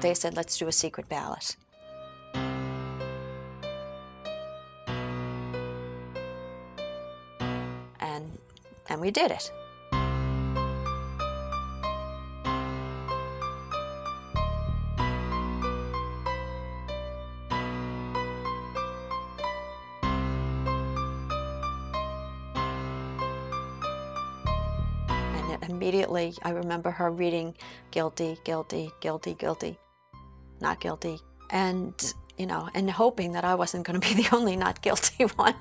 they said, let's do a secret ballot. And we did it. And immediately, I remember her reading guilty, guilty, guilty, guilty, not guilty, and, you know, and hoping that I wasn't going to be the only not guilty one.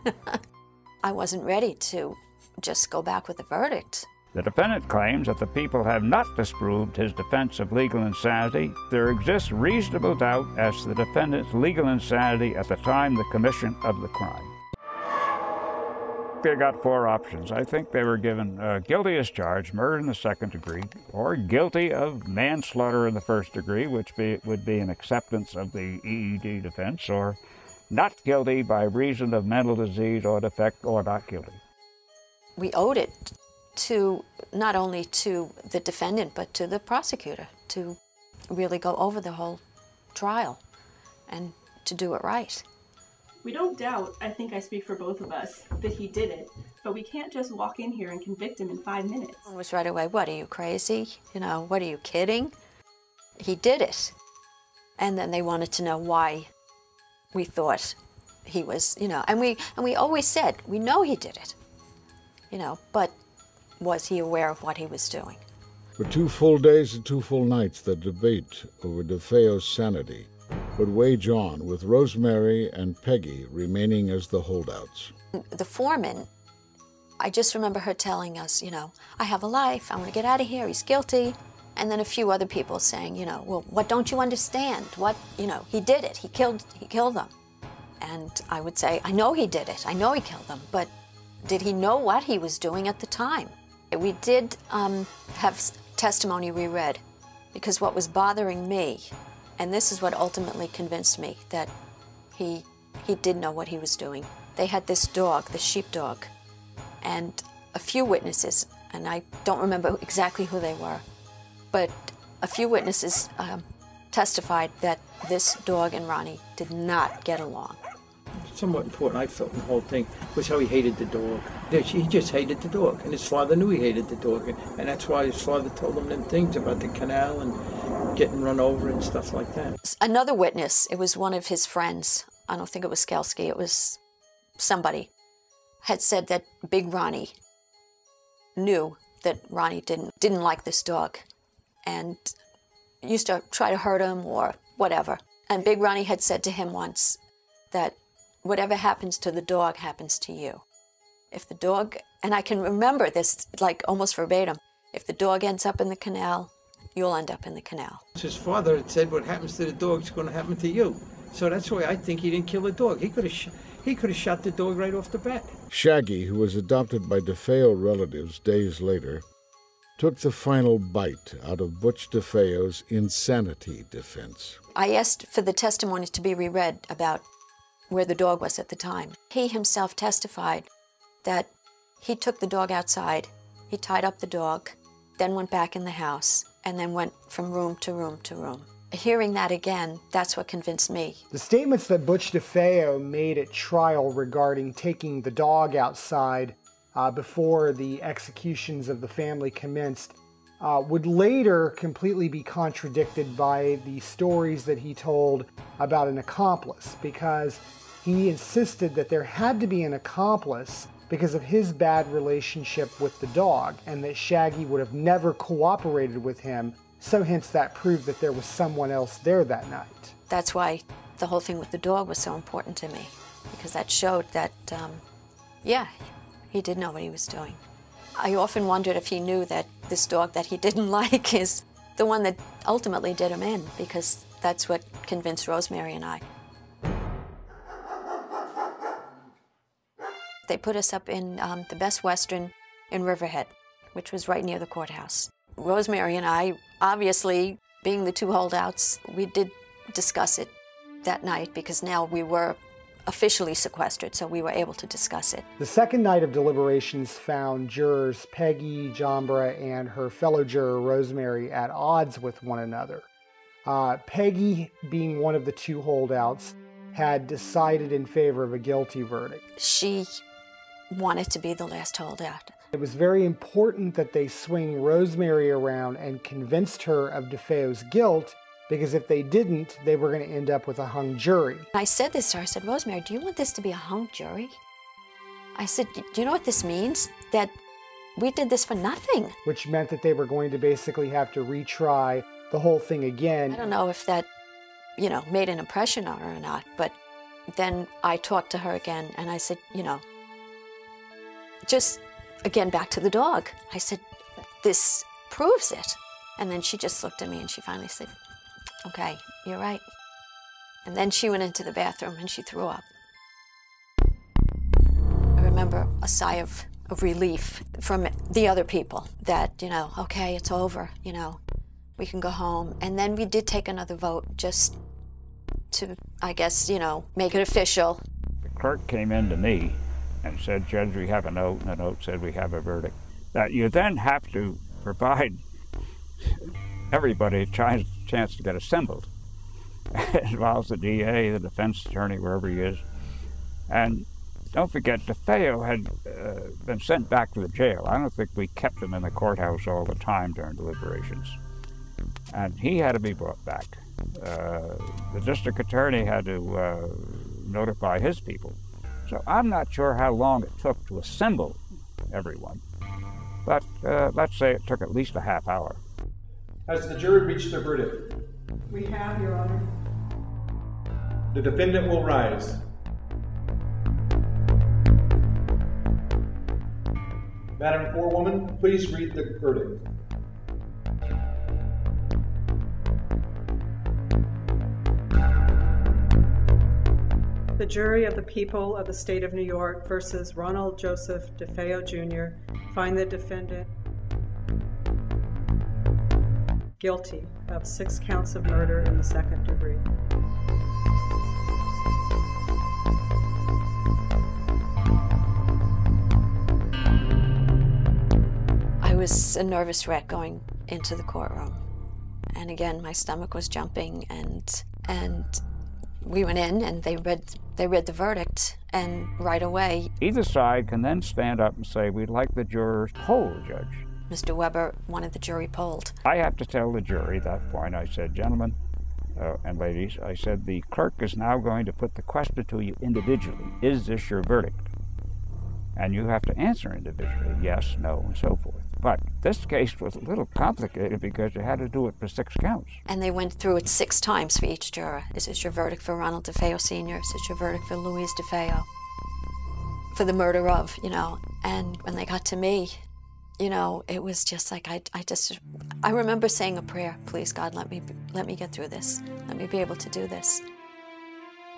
I wasn't ready to just go back with a verdict. The defendant claims that the people have not disproved his defense of legal insanity. There exists reasonable doubt as to the defendant's legal insanity at the time of the commission of the crime. They got 4 options. I think they were given guilty as charged, murder in the 2nd degree, or guilty of manslaughter in the 1st degree, which would be an acceptance of the EED defense, or not guilty by reason of mental disease or defect, or not guilty. We owed it to not only to the defendant, but to the prosecutor to really go over the whole trial and to do it right. We don't doubt, I think I speak for both of us, that he did it, but we can't just walk in here and convict him in 5 minutes. It was right away, what, are you crazy? You know, what, are you kidding? He did it. And then they wanted to know why we thought he was, you know, and we always said, we know he did it. You know, but was he aware of what he was doing? For 2 full days and 2 full nights, the debate over DeFeo's sanity would wage on, with Rosemary and Peggy remaining as the holdouts. The foreman, I just remember her telling us, you know, I have a life, I want to get out of here, he's guilty. And then a few other people saying, you know, well, what don't you understand? What, you know, he did it, he killed them. And I would say, I know he did it, I know he killed them, but did he know what he was doing at the time? We did have testimony reread, because what was bothering me, and this is what ultimately convinced me that he did know what he was doing. They had this dog, the sheepdog, and a few witnesses, and I don't remember exactly who they were, but a few witnesses testified that this dog and Ronnie did not get along. Somewhat important, I felt, in the whole thing was how he hated the dog. He just hated the dog, and his father knew he hated the dog, and that's why his father told him them things about the canal and getting run over and stuff like that. Another witness, it was one of his friends, I don't think it was Skelsky, it was somebody, had said that Big Ronnie knew that Ronnie didn't like this dog and used to try to hurt him or whatever. And Big Ronnie had said to him once that whatever happens to the dog happens to you. If the dog, and I can remember this like almost verbatim, if the dog ends up in the canal, you'll end up in the canal. His father had said what happens to the dog is going to happen to you. So that's why I think he didn't kill the dog. He could have shot the dog right off the bat. Shaggy, who was adopted by DeFeo relatives days later, took the final bite out of Butch DeFeo's insanity defense. I asked for the testimony to be reread about where the dog was at the time. He himself testified that he took the dog outside, he tied up the dog, then went back in the house, and then went from room to room to room. Hearing that again, that's what convinced me. The statements that Butch DeFeo made at trial regarding taking the dog outside before the executions of the family commenced would later completely be contradicted by the stories that he told about an accomplice, because he insisted that there had to be an accomplice because of his bad relationship with the dog, and that Shaggy would have never cooperated with him, so hence that proved that there was someone else there that night. That's why the whole thing with the dog was so important to me, because that showed that, yeah, he did know what he was doing. I often wondered if he knew that this dog that he didn't like is the one that ultimately did him in, because that's what convinced Rosemary and I. They put us up in the Best Western in Riverhead, which was right near the courthouse. Rosemary and I, obviously, being the two holdouts, we did discuss it that night, because now we were officially sequestered, so we were able to discuss it. The second night of deliberations found jurors Peggy, Jambra, and her fellow juror Rosemary at odds with one another. Peggy, being one of the two holdouts, had decided in favor of a guilty verdict. She wanted to be the last holdout. It was very important that they swing Rosemary around and convinced her of DeFeo's guilt, because if they didn't, they were going to end up with a hung jury. I said this to her. I said, Rosemary, do you want this to be a hung jury? I said, do you know what this means? That we did this for nothing. Which meant that they were going to basically have to retry the whole thing again. I don't know if that, made an impression on her or not, but then I talked to her again and I said, just again, back to the dog. I said, this proves it. And then she just looked at me and she finally said, okay, you're right. And then she went into the bathroom and she threw up. I remember a sigh of relief from the other people that, okay, it's over, we can go home. And then we did take another vote just to, I guess, make it official. The clerk came in to me and said, Judge, we have a note, and the note said we have a verdict. That you then have to provide everybody a chance to get assembled. It involves the DA, the defense attorney, wherever he is. And don't forget, DeFeo had been sent back to the jail. I don't think we kept him in the courthouse all the time during deliberations. And he had to be brought back. The district attorney had to notify his people. So I'm not sure how long it took to assemble everyone. But let's say it took at least a half hour. Has the jury reached their verdict? We have, Your Honor. The defendant will rise. Madam Forewoman, please read the verdict. The jury of the people of the state of New York versus Ronald Joseph DeFeo Jr. find the defendant guilty of 6 counts of murder in the second degree. I was a nervous wreck going into the courtroom. And again, my stomach was jumping, and we went in and they read the verdict, and right away... Either side can then stand up and say, we'd like the jurors polled, Judge. Mr. Weber wanted the jury polled. I have to tell the jury at that point, I said, gentlemen and ladies, I said, the clerk is now going to put the question to you individually. Is this your verdict? And you have to answer individually, yes, no, and so forth. But this case was a little complicated because you had to do it for 6 counts. And they went through it 6 times for each juror. Is this your verdict for Ronald DeFeo Sr.? Is this your verdict for Louise DeFeo? For the murder of, And when they got to me, it was just like, I remember saying a prayer, please God, let me get through this. Let me be able to do this.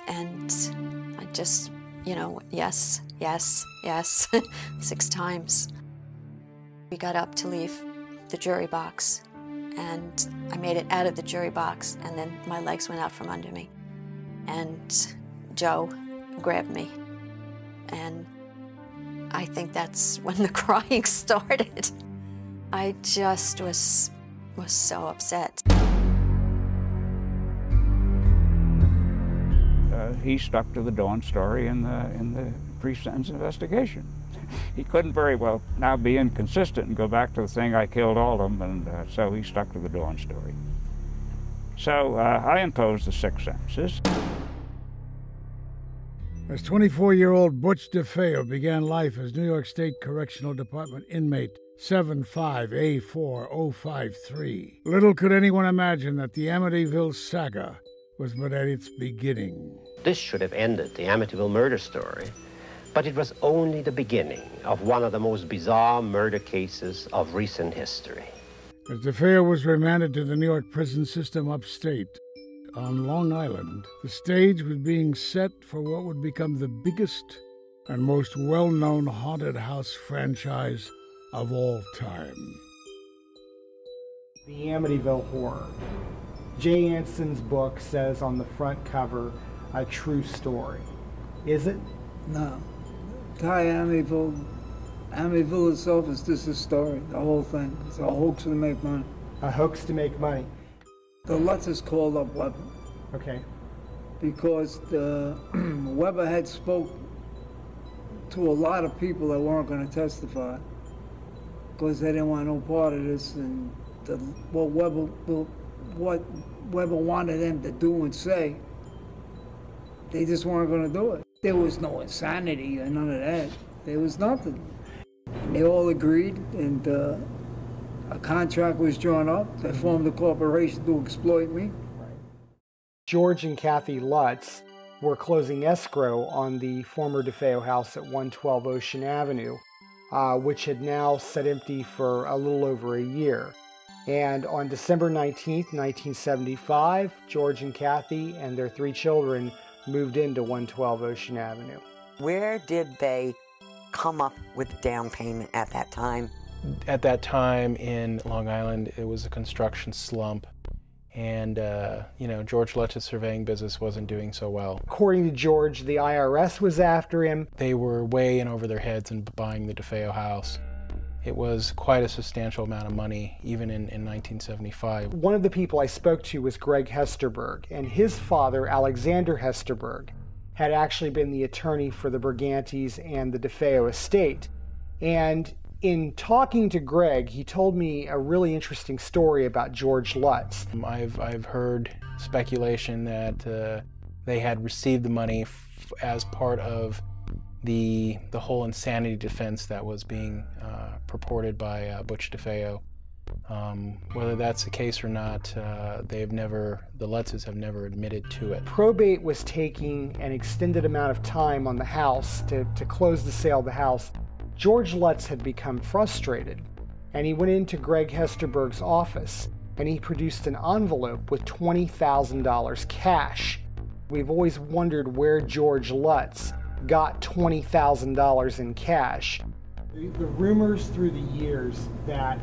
And I just, yes, yes, yes, 6 times. We got up to leave the jury box, and I made it out of the jury box, and then my legs went out from under me. And Joe grabbed me, and I think that's when the crying started. I just was so upset. He stuck to the Dawn story in the pre-sentence investigation. He couldn't very well now be inconsistent and go back to the thing, I killed all of them, and so he stuck to the Dawn story. So I imposed the 6 sentences. As 24-year-old Butch DeFeo began life as New York State Correctional Department inmate 75A4053, little could anyone imagine that the Amityville saga was but at its beginning. This should have ended the Amityville murder story, but it was only the beginning of one of the most bizarre murder cases of recent history. As DeFeo was remanded to the New York prison system upstate, on Long Island, the stage was being set for what would become the biggest and most well-known haunted house franchise of all time. The Amityville Horror. Jay Anson's book says on the front cover, a true story. Is it? No. Guy Amityville itself is just a story, the whole thing. It's a hoax to make money. A hoax to make money. The Lutzes called up Weber. Okay. Because Weber had spoke to a lot of people that weren't going to testify because they didn't want no part of this, and what Weber wanted them to do and say, they just weren't going to do it. There was no insanity or none of that. There was nothing. And they all agreed, and a contract was drawn up. They formed a corporation to exploit me. George and Kathy Lutz were closing escrow on the former DeFeo house at 112 Ocean Avenue, which had now sat empty for a little over a year. And on December 19th, 1975, George and Kathy and their 3 children moved into 112 Ocean Avenue. Where did they come up with the down payment at that time? At that time in Long Island, it was a construction slump. And, George Lutz's surveying business wasn't doing so well. According to George, the IRS was after him. They were way in over their heads in buying the DeFeo house. It was quite a substantial amount of money, even in 1975. One of the people I spoke to was Greg Hesterberg, and his father, Alexander Hesterberg, had actually been the attorney for the Brigantes and the DeFeo estate. And in talking to Greg, he told me a really interesting story about George Lutz. I've heard speculation that they had received the money as part of the whole insanity defense that was being purported by Butch DeFeo. Whether that's the case or not, the Lutzes have never admitted to it. Probate was taking an extended amount of time on the house to close the sale of the house. George Lutz had become frustrated, and he went into Greg Hesterberg's office, and he produced an envelope with $20,000 cash. We've always wondered where George Lutz got $20,000 in cash. The rumors through the years that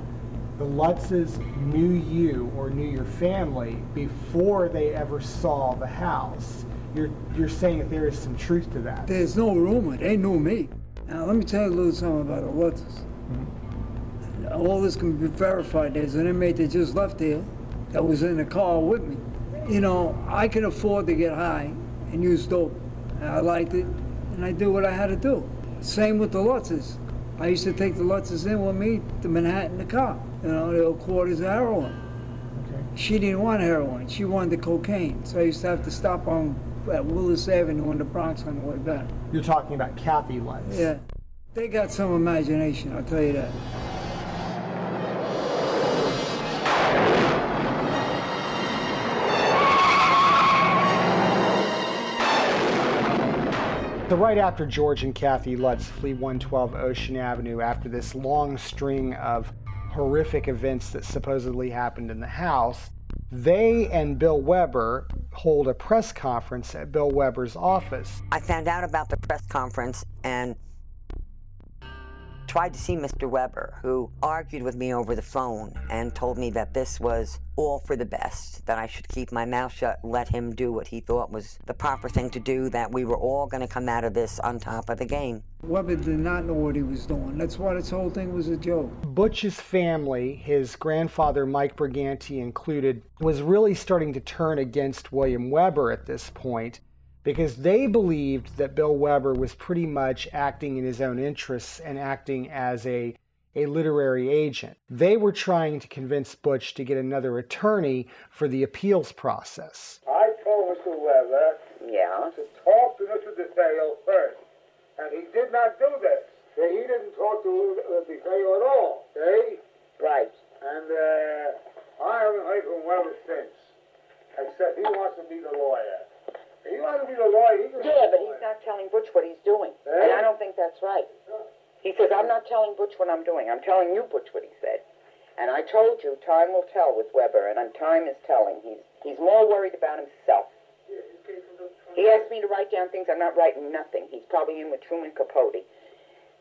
the Lutzes knew you or knew your family before they ever saw the house. You're saying that there is some truth to that. There's no rumor. They knew me. Now, let me tell you a little something about the Lutzes. All this can be verified. There's an inmate that just left here that was in the car with me. I can afford to get high and use dope. And I liked it, and I did what I had to do. Same with the Lutzes. I used to take the Lutzes in with me to Manhattan, the car. They were quarters of heroin. Okay. She didn't want heroin. She wanted the cocaine. So I used to have to stop at Willis Avenue in the Bronx on the way back. You're talking about Kathy Lutz. Yeah. They got some imagination, I'll tell you that. So right after George and Kathy Lutz flee 112 Ocean Avenue after this long string of horrific events that supposedly happened in the house, they and Bill Weber hold a press conference at Bill Weber's office. I found out about the press conference and tried to see Mr. Weber, who argued with me over the phone and told me that this was all for the best, that I should keep my mouth shut, let him do what he thought was the proper thing to do, that we were all going to come out of this on top of the game. Weber did not know what he was doing. That's why this whole thing was a joke. Butch's family, his grandfather Mike Brigante included, was really starting to turn against William Weber at this point, because they believed that Bill Weber was pretty much acting in his own interests and acting as a literary agent. They were trying to convince Butch to get another attorney for the appeals process. I told Mr. Weber to talk to Mr. DeFeo first, and he did not do this. He didn't talk to DeFeo at all, okay? Right. And I haven't heard from Weber since, except he wants to be the lawyer. He wants to be the lawyer. Yeah, but he's not telling Butch what he's doing. And I don't think that's right. He says, I'm not telling Butch what I'm doing. I'm telling you, Butch, what he said. And I told you, time will tell with Weber, and time is telling. He's more worried about himself. He asked me to write down things. I'm not writing nothing. He's probably in with Truman Capote.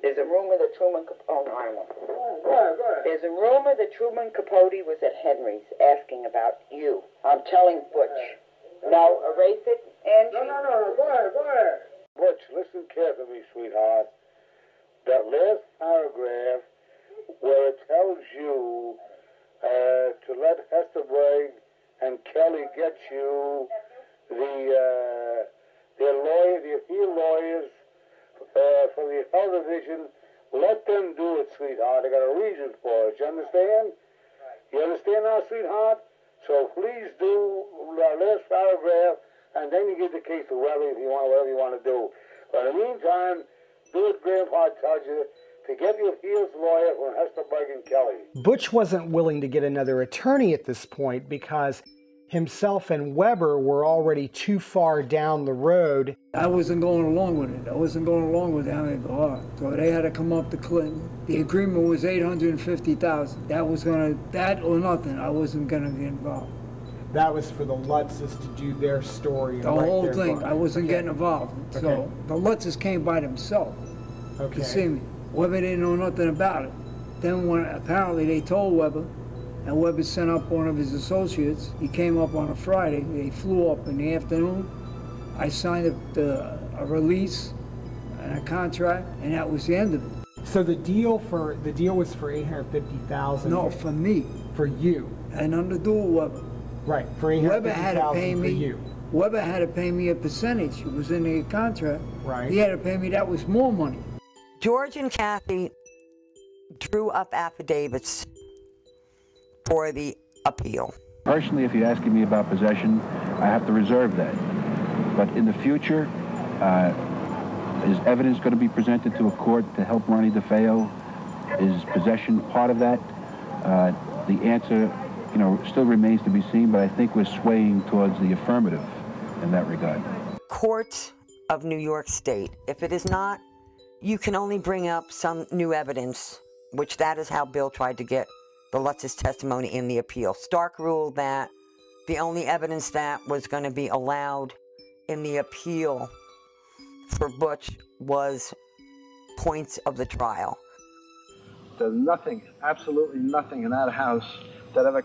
There's a rumor that Truman Capote... Oh, no, I won't. Go ahead. There's a rumor that Truman Capote was at Henry's asking about you. I'm telling Butch. No, erase it, Angie. No. Go ahead. Butch, listen carefully, sweetheart. That last paragraph where it tells you to let Hesterberg and Kelly gets you the appeal lawyers from the appellate division. Let them do it, sweetheart. I got a reason for it. You understand? You understand now, sweetheart? So please do the last paragraph, and then you give the case to whoever if you want, whatever you want to do. But in the meantime, do what Grandpa tells you to get the appeals lawyer from Hesterberg and Kelly. Butch wasn't willing to get another attorney at this point because himself and Weber were already too far down the road. I wasn't going along with it. I wasn't going along with Amityville. So they had to come up to Clinton. The agreement was $850,000. That was that or nothing. I wasn't gonna get involved. That was for the Lutzes to do their story. The whole thing. I wasn't getting involved. So the Lutzes came by themselves. Okay. You see me. Weber didn't know nothing about it. Then when apparently they told Weber, and Weber sent up one of his associates. He came up on a Friday. They flew up in the afternoon. I signed a release and a contract, and that was the end of it. So the deal was for $850,000. No, for me. For you. And nothing to do with Weber. Right. For $850,000 Weber had to pay me. For you. Weber had to pay me a percentage. It was in the contract. Right. He had to pay me. That was more money. George and Kathy drew up affidavits for the appeal. Personally, if you're asking me about possession, I have to reserve that. But in the future, is evidence going to be presented to a court to help Ronnie DeFeo? Is possession part of that? The answer, still remains to be seen, but I think we're swaying towards the affirmative in that regard. Court of New York State. If it is not, you can only bring up some new evidence, which that is how Bill tried to get the Lutz's testimony in the appeal. Stark ruled that the only evidence that was going to be allowed in the appeal for Butch was points of the trial. There's nothing, absolutely nothing in that house that ever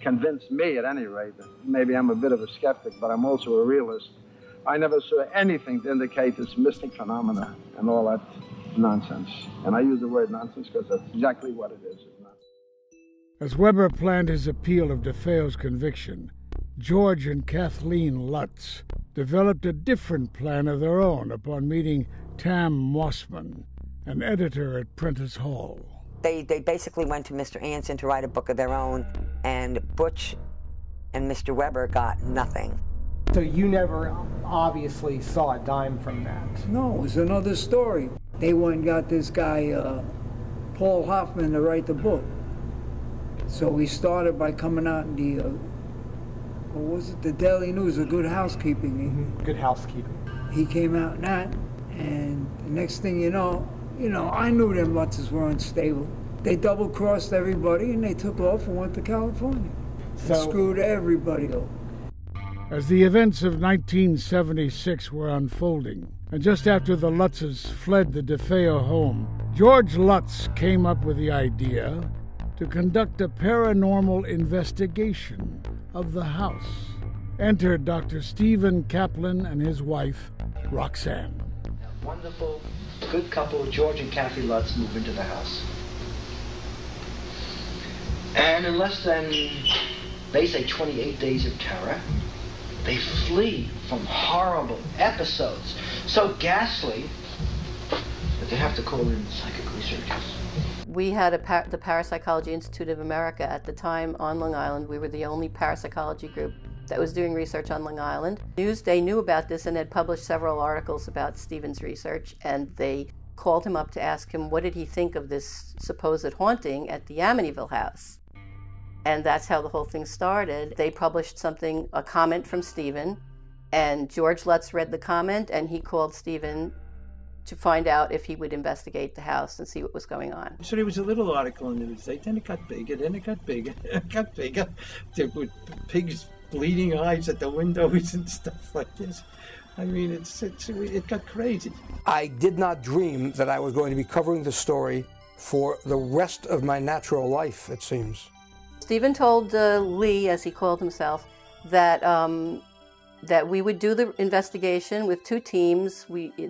convinced me, at any rate. Maybe I'm a bit of a skeptic, but I'm also a realist. I never saw anything to indicate this mystic phenomena and all that nonsense. And I use the word nonsense because that's exactly what it is. As Weber planned his appeal of DeFeo's conviction, George and Kathleen Lutz developed a different plan of their own upon meeting Tam Mossman, an editor at Prentice Hall. They basically went to Mr. Anson to write a book of their own, and Butch and Mr. Weber got nothing. So you never obviously saw a dime from that? No, it was another story. They went and got this guy, Paul Hoffman, to write the book. So we started by coming out in the, what was it, the Daily News, the Good Housekeeping. Good Housekeeping. He came out in that, and the next thing you know, I knew them Lutzes were unstable. They double-crossed everybody, and they took off and went to California. So, and screwed everybody up. As the events of 1976 were unfolding, and just after the Lutzes fled the DeFeo home, George Lutz came up with the idea to conduct a paranormal investigation of the house. Enter Dr. Stephen Kaplan and his wife, Roxanne. A wonderful, good couple, George and Kathy Lutz, move into the house. And in less than, they say, 28 days of terror, they flee from horrible episodes so ghastly that they have to call in psychic researchers. We had the Parapsychology Institute of America at the time on Long Island. We were the only parapsychology group that was doing research on Long Island. Newsday knew about this and had published several articles about Stephen's research, and they called him up to ask him what did he think of this supposed haunting at the Amityville house. And that's how the whole thing started. They published a comment from Stephen, and George Lutz read the comment, and he called Stephen to find out if he would investigate the house and see what was going on. So there was a little article in the Newsday, then it got bigger, then it got bigger, it got bigger. There were pigs' bleeding eyes at the windows and stuff like this. I mean, it got crazy. I did not dream that I was going to be covering the story for the rest of my natural life, it seems. Stephen told Lee, as he called himself, that that we would do the investigation with two teams.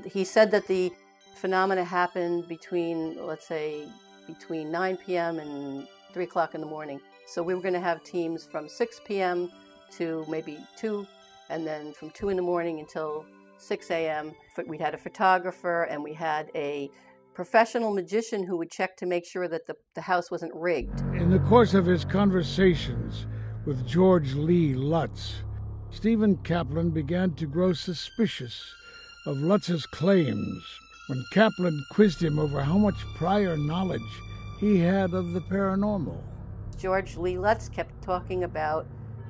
He said that the phenomena happened between, let's say, between 9 p.m. and 3 o'clock in the morning. So we were going to have teams from 6 p.m. to maybe 2, and then from 2 in the morning until 6 a.m. We had a photographer, and we had a professional magician who would check to make sure that the house wasn't rigged. In the course of his conversations with George Lee Lutz, Stephen Kaplan began to grow suspicious of Lutz's claims when Kaplan quizzed him over how much prior knowledge he had of the paranormal. George Lee Lutz kept talking about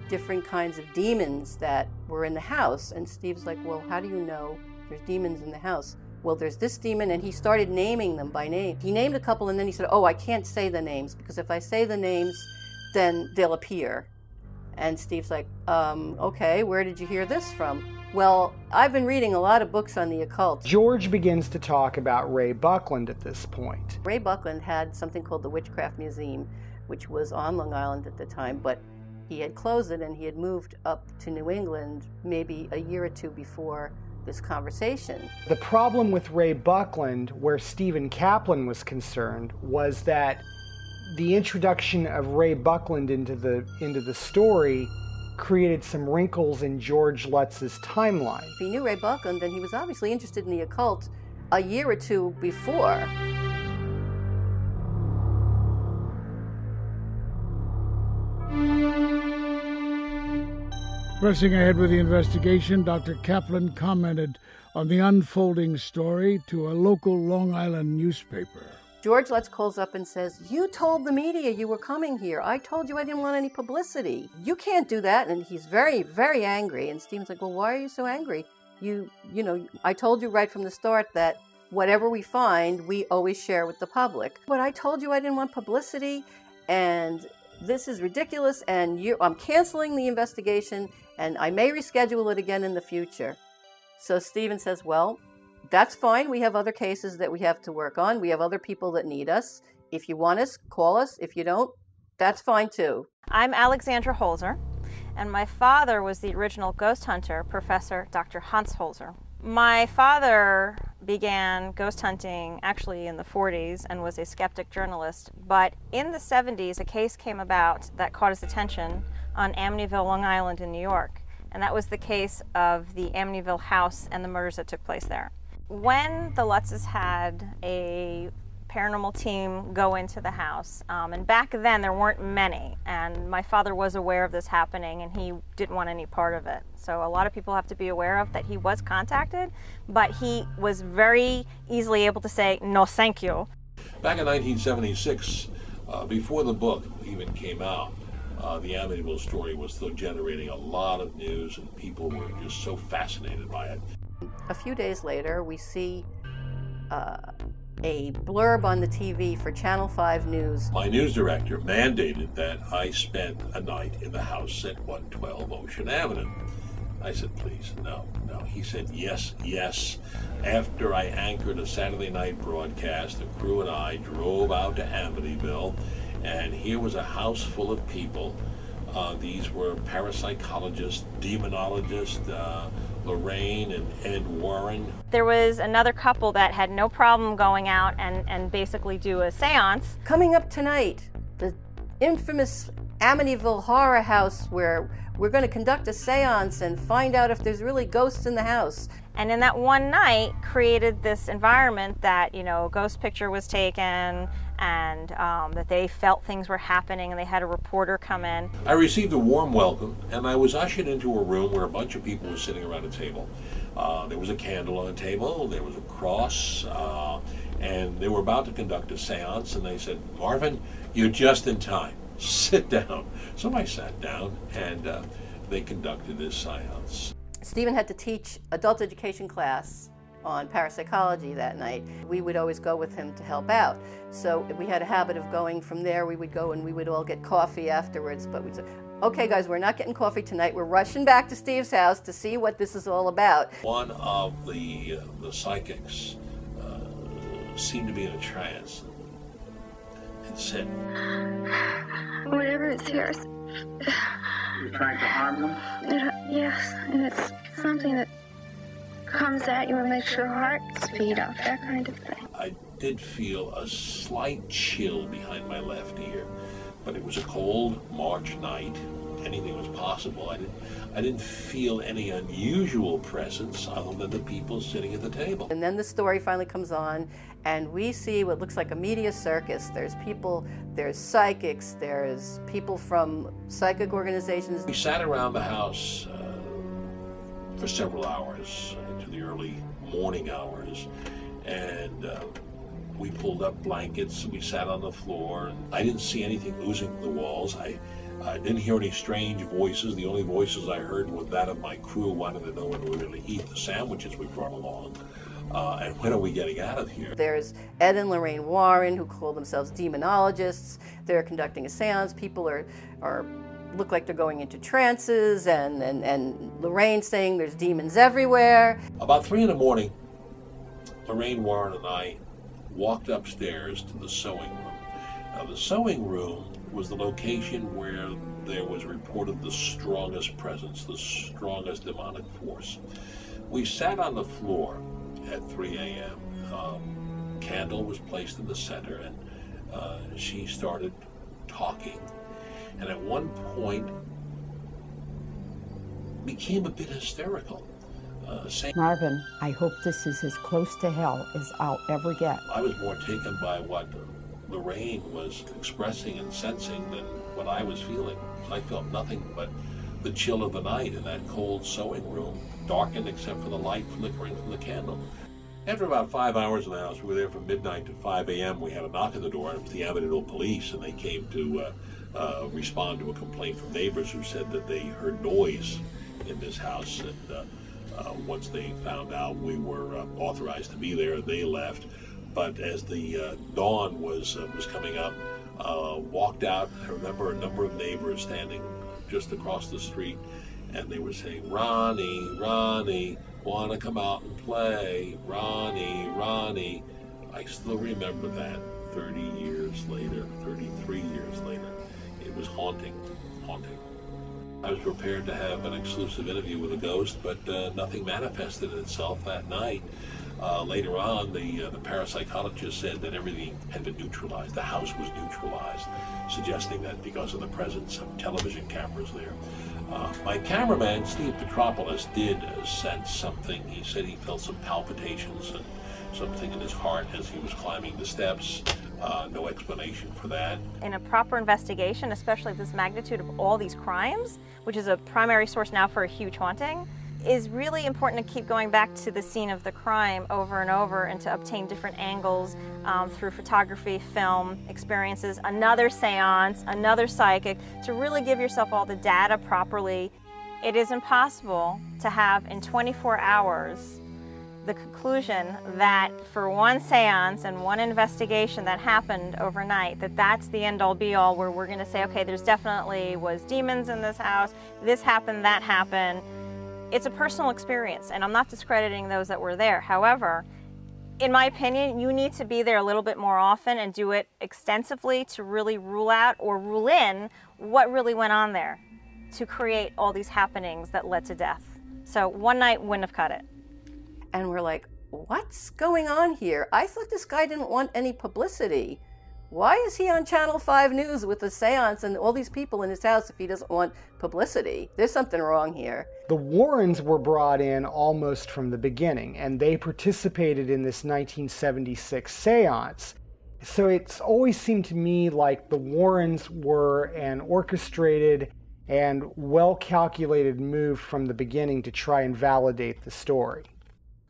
different kinds of demons that were in the house, and Steve's like, well, how do you know there's demons in the house? Well, there's this demon, and he started naming them by name. He named a couple, and then he said, oh, I can't say the names, because if I say the names, then they'll appear. And Steve's like, okay, where did you hear this from? Well, I've been reading a lot of books on the occult. George begins to talk about Ray Buckland at this point. Ray Buckland had something called the Witchcraft Museum, which was on Long Island at the time, but he had closed it and he had moved up to New England maybe a year or two before this conversation. The problem with Ray Buckland, where Stephen Kaplan was concerned, was that the introduction of Ray Buckland into the story created some wrinkles in George Lutz's timeline. If he knew Ray Buckland, then he was obviously interested in the occult a year or two before. Pressing ahead with the investigation, Dr. Kaplan commented on the unfolding story to a local Long Island newspaper. George Lutz calls up and says, you told the media you were coming here. I told you I didn't want any publicity. You can't do that. And he's very, very angry. And Stephen's like, well, why are you so angry? You know, I told you right from the start that whatever we find, we always share with the public. But I told you I didn't want publicity, and this is ridiculous, and I'm canceling the investigation, and I may reschedule it again in the future. So Stephen says, well, that's fine. We have other cases that we have to work on. We have other people that need us. If you want us, call us. If you don't, that's fine too. I'm Alexandra Holzer, and my father was the original ghost hunter, Professor Dr. Hans Holzer. My father began ghost hunting actually in the 40s and was a skeptic journalist, but in the 70s a case came about that caught his attention on Amityville, Long Island in New York, and that was the case of the Amityville house and the murders that took place there. When the Lutzes had a paranormal team go into the house, and back then there weren't many, and my father was aware of this happening and he didn't want any part of it. So a lot of people have to be aware of that he was contacted, but he was very easily able to say, no thank you. Back in 1976, before the book even came out, the Amityville story was still generating a lot of news and people were just so fascinated by it. A few days later, we see a blurb on the TV for Channel 5 News. My news director mandated that I spend a night in the house at 112 Ocean Avenue. I said, please, no. He said, yes, yes. After I anchored a Saturday night broadcast, the crew and I drove out to Amityville, and here was a house full of people. These were parapsychologists, demonologists, Lorraine and Ed Warren. There was another couple that had no problem going out and basically do a seance. Coming up tonight, the infamous Amityville horror house where we're going to conduct a seance and find out if there's really ghosts in the house. And in that one night created this environment that, you know, a ghost picture was taken and that they felt things were happening and they had a reporter come in. I received a warm welcome and I was ushered into a room where a bunch of people were sitting around a table. There was a candle on the table, there was a cross, and they were about to conduct a seance and they said, Marvin, you're just in time. Sit down. So I sat down and they conducted this seance. Stephen had to teach adult education class on parapsychology that night. We would always go with him to help out. So we had a habit of going from there. We would go and we would all get coffee afterwards. But we'd say, okay guys, we're not getting coffee tonight. We're rushing back to Steve's house to see what this is all about. One of the psychics seemed to be in a trance and said, whatever is here. You're trying to harm them? Yes, and it's something that comes at you and makes your heart speed up, that kind of thing. I did feel a slight chill behind my left ear, but it was a cold March night, anything was possible. I didn't feel any unusual presence other than the people sitting at the table. And then the story finally comes on, and we see what looks like a media circus. There's people, there's psychics, there's people from psychic organizations. We sat around the house for several hours, into the early morning hours, and we pulled up blankets, we sat on the floor. I didn't see anything oozing from the walls. I didn't hear any strange voices. The only voices I heard were that of my crew wanting to know when we were going to eat the sandwiches we brought along. And when are we getting out of here? There's Ed and Lorraine Warren, who call themselves demonologists. They're conducting a seance. People look like they're going into trances, and Lorraine saying there's demons everywhere. About 3 in the morning, Lorraine Warren and I walked upstairs to the sewing room. Now, the sewing room was the location where there was reported the strongest presence, the strongest demonic force. We sat on the floor at 3 a.m. Candle was placed in the center, and she started talking. And at one point, became a bit hysterical. Marvin, I hope this is as close to hell as I'll ever get. I was more taken by what Lorraine was expressing and sensing than what I was feeling. I felt nothing but the chill of the night in that cold sewing room, darkened except for the light flickering from the candle. After about 5 hours in the house, we were there from midnight to 5 a.m. We had a knock at the door, and it was the Amityville police, and they came to respond to a complaint from neighbors who said that they heard noise in this house, and once they found out we were authorized to be there, they left. But as the dawn was coming up, walked out. I remember a number of neighbors standing just across the street, and they were saying, "Ronnie, Ronnie, want to come out and play? Ronnie, Ronnie." I still remember that 30 years later, 33 years later. It was haunting, haunting. I was prepared to have an exclusive interview with a ghost, but nothing manifested itself that night. Later on, the parapsychologist said that everything had been neutralized. The house was neutralized, suggesting that because of the presence of television cameras there. My cameraman, Steve Petropoulos, did sense something. He said he felt some palpitations and something in his heart as he was climbing the steps. No explanation for that. In a proper investigation, especially of this magnitude of all these crimes, which is a primary source now for a huge haunting, is really important to keep going back to the scene of the crime over and over and to obtain different angles through photography, film, experiences, another seance, another psychic, to really give yourself all the data properly. It is impossible to have in 24 hours the conclusion that for one seance and one investigation that happened overnight, that's the end-all be-all, where we're going to say, okay, there's definitely was demons in this house, this happened, that happened. It's a personal experience, and I'm not discrediting those that were there. However, in my opinion, you need to be there a little bit more often and do it extensively to really rule out or rule in what really went on there to create all these happenings that led to death. So one night wouldn't have cut it. And we're like, what's going on here? I thought this guy didn't want any publicity. Why is he on Channel 5 News with a seance and all these people in his house if he doesn't want publicity? There's something wrong here. The Warrens were brought in almost from the beginning, and they participated in this 1976 seance. So it's always seemed to me like the Warrens were an orchestrated and well-calculated move from the beginning to try and validate the story.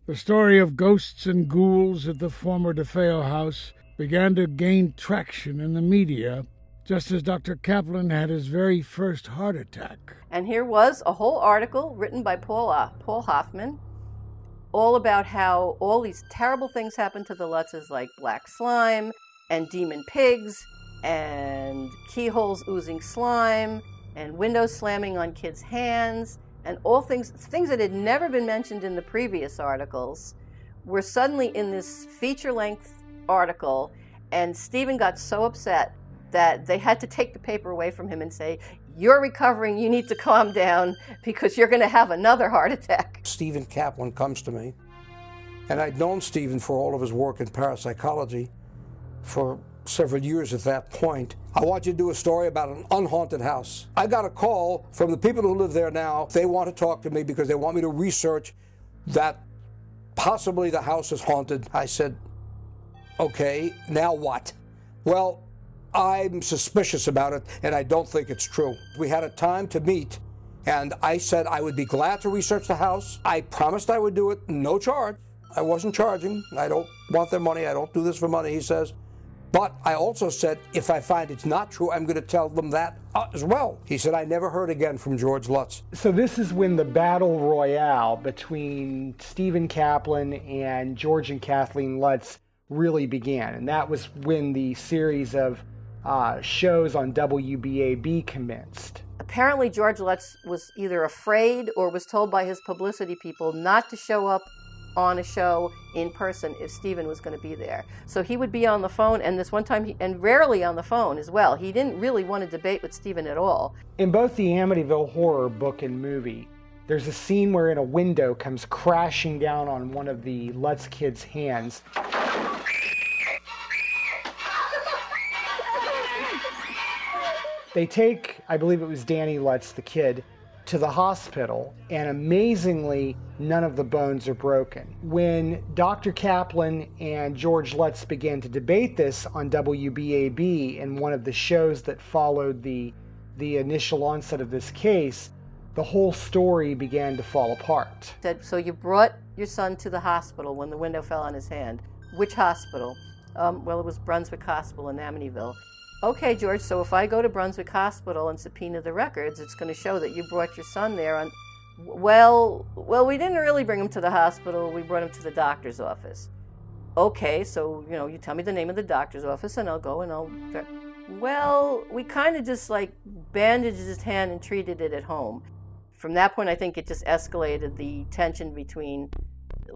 The story of ghosts and ghouls at the former DeFeo house began to gain traction in the media just as Dr. Kaplan had his very first heart attack. And here was a whole article written by Paul Hoffman, all about how all these terrible things happened to the Lutzes, like black slime and demon pigs and keyholes oozing slime and windows slamming on kids' hands, and all things that had never been mentioned in the previous articles were suddenly in this feature-length article, and Stephen got so upset that they had to take the paper away from him and say, "You're recovering, you need to calm down because you're going to have another heart attack." Stephen Kaplan comes to me, and I'd known Stephen for all of his work in parapsychology for several years at that point. I want you to do a story about an unhaunted house. I got a call from the people who live there now. They want to talk to me because they want me to research that possibly the house is haunted. I said, okay, now what? Well, I'm suspicious about it, and I don't think it's true. We had a time to meet, and I said I would be glad to research the house. I promised I would do it, no charge. I wasn't charging. I don't want their money. I don't do this for money, he says. But I also said, if I find it's not true, I'm going to tell them that as well. He said, I never heard again from George Lutz. So this is when the battle royale between Stephen Kaplan and George and Kathleen Lutz really began. And that was when the series of shows on WBAB commenced. Apparently George Lutz was either afraid or was told by his publicity people not to show up on a show in person if Stephen was going to be there. So he would be on the phone, and this one time, and rarely on the phone as well. He didn't really want to debate with Stephen at all. In both the Amityville Horror book and movie, there's a scene wherein a window comes crashing down on one of the Lutz kids' hands. They take, I believe it was Danny Lutz, the kid, to the hospital, and amazingly, none of the bones are broken. When Dr. Kaplan and George Lutz began to debate this on WBAB in one of the shows that followed the initial onset of this case, the whole story began to fall apart. Said, so you brought your son to the hospital when the window fell on his hand. Which hospital? Well, it was Brunswick Hospital in Amityville. Okay, George, so if I go to Brunswick Hospital and subpoena the records, it's going to show that you brought your son there on... Well, we didn't really bring him to the hospital. We brought him to the doctor's office. Okay, so, you tell me the name of the doctor's office and I'll go and I'll... Well, we kind of just, bandaged his hand and treated it at home. From that point, I think it just escalated the tension between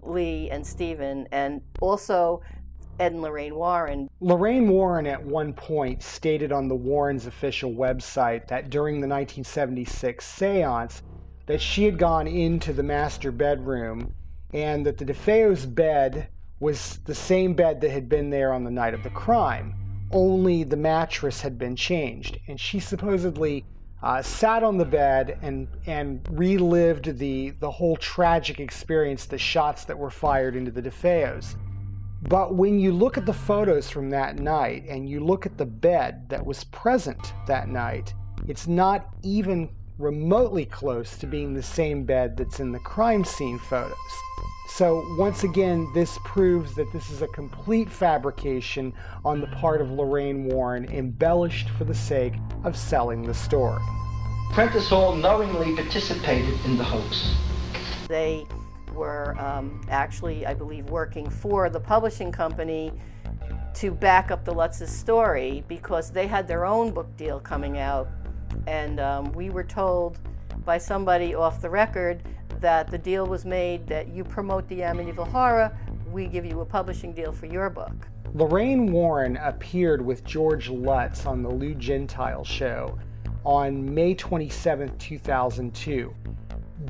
Lee and Stephen, and also Ed and Lorraine Warren. Lorraine Warren at one point stated on the Warrens' official website that during the 1976 seance that she had gone into the master bedroom and that the DeFeo's bed was the same bed that had been there on the night of the crime, only the mattress had been changed. And she supposedly sat on the bed and relived the whole tragic experience, the shots that were fired into the DeFeos. But when you look at the photos from that night and you look at the bed that was present that night, it's not even remotely close to being the same bed that's in the crime scene photos. So once again, this proves that this is a complete fabrication on the part of Lorraine Warren, embellished for the sake of selling the story. Prentice Hall knowingly participated in the hoax. They were actually, I believe, working for the publishing company to back up the Lutz's story because they had their own book deal coming out. And we were told by somebody off the record that the deal was made that you promote the Amityville Horror, we give you a publishing deal for your book. Lorraine Warren appeared with George Lutz on the Lou Gentile show on May 27, 2002.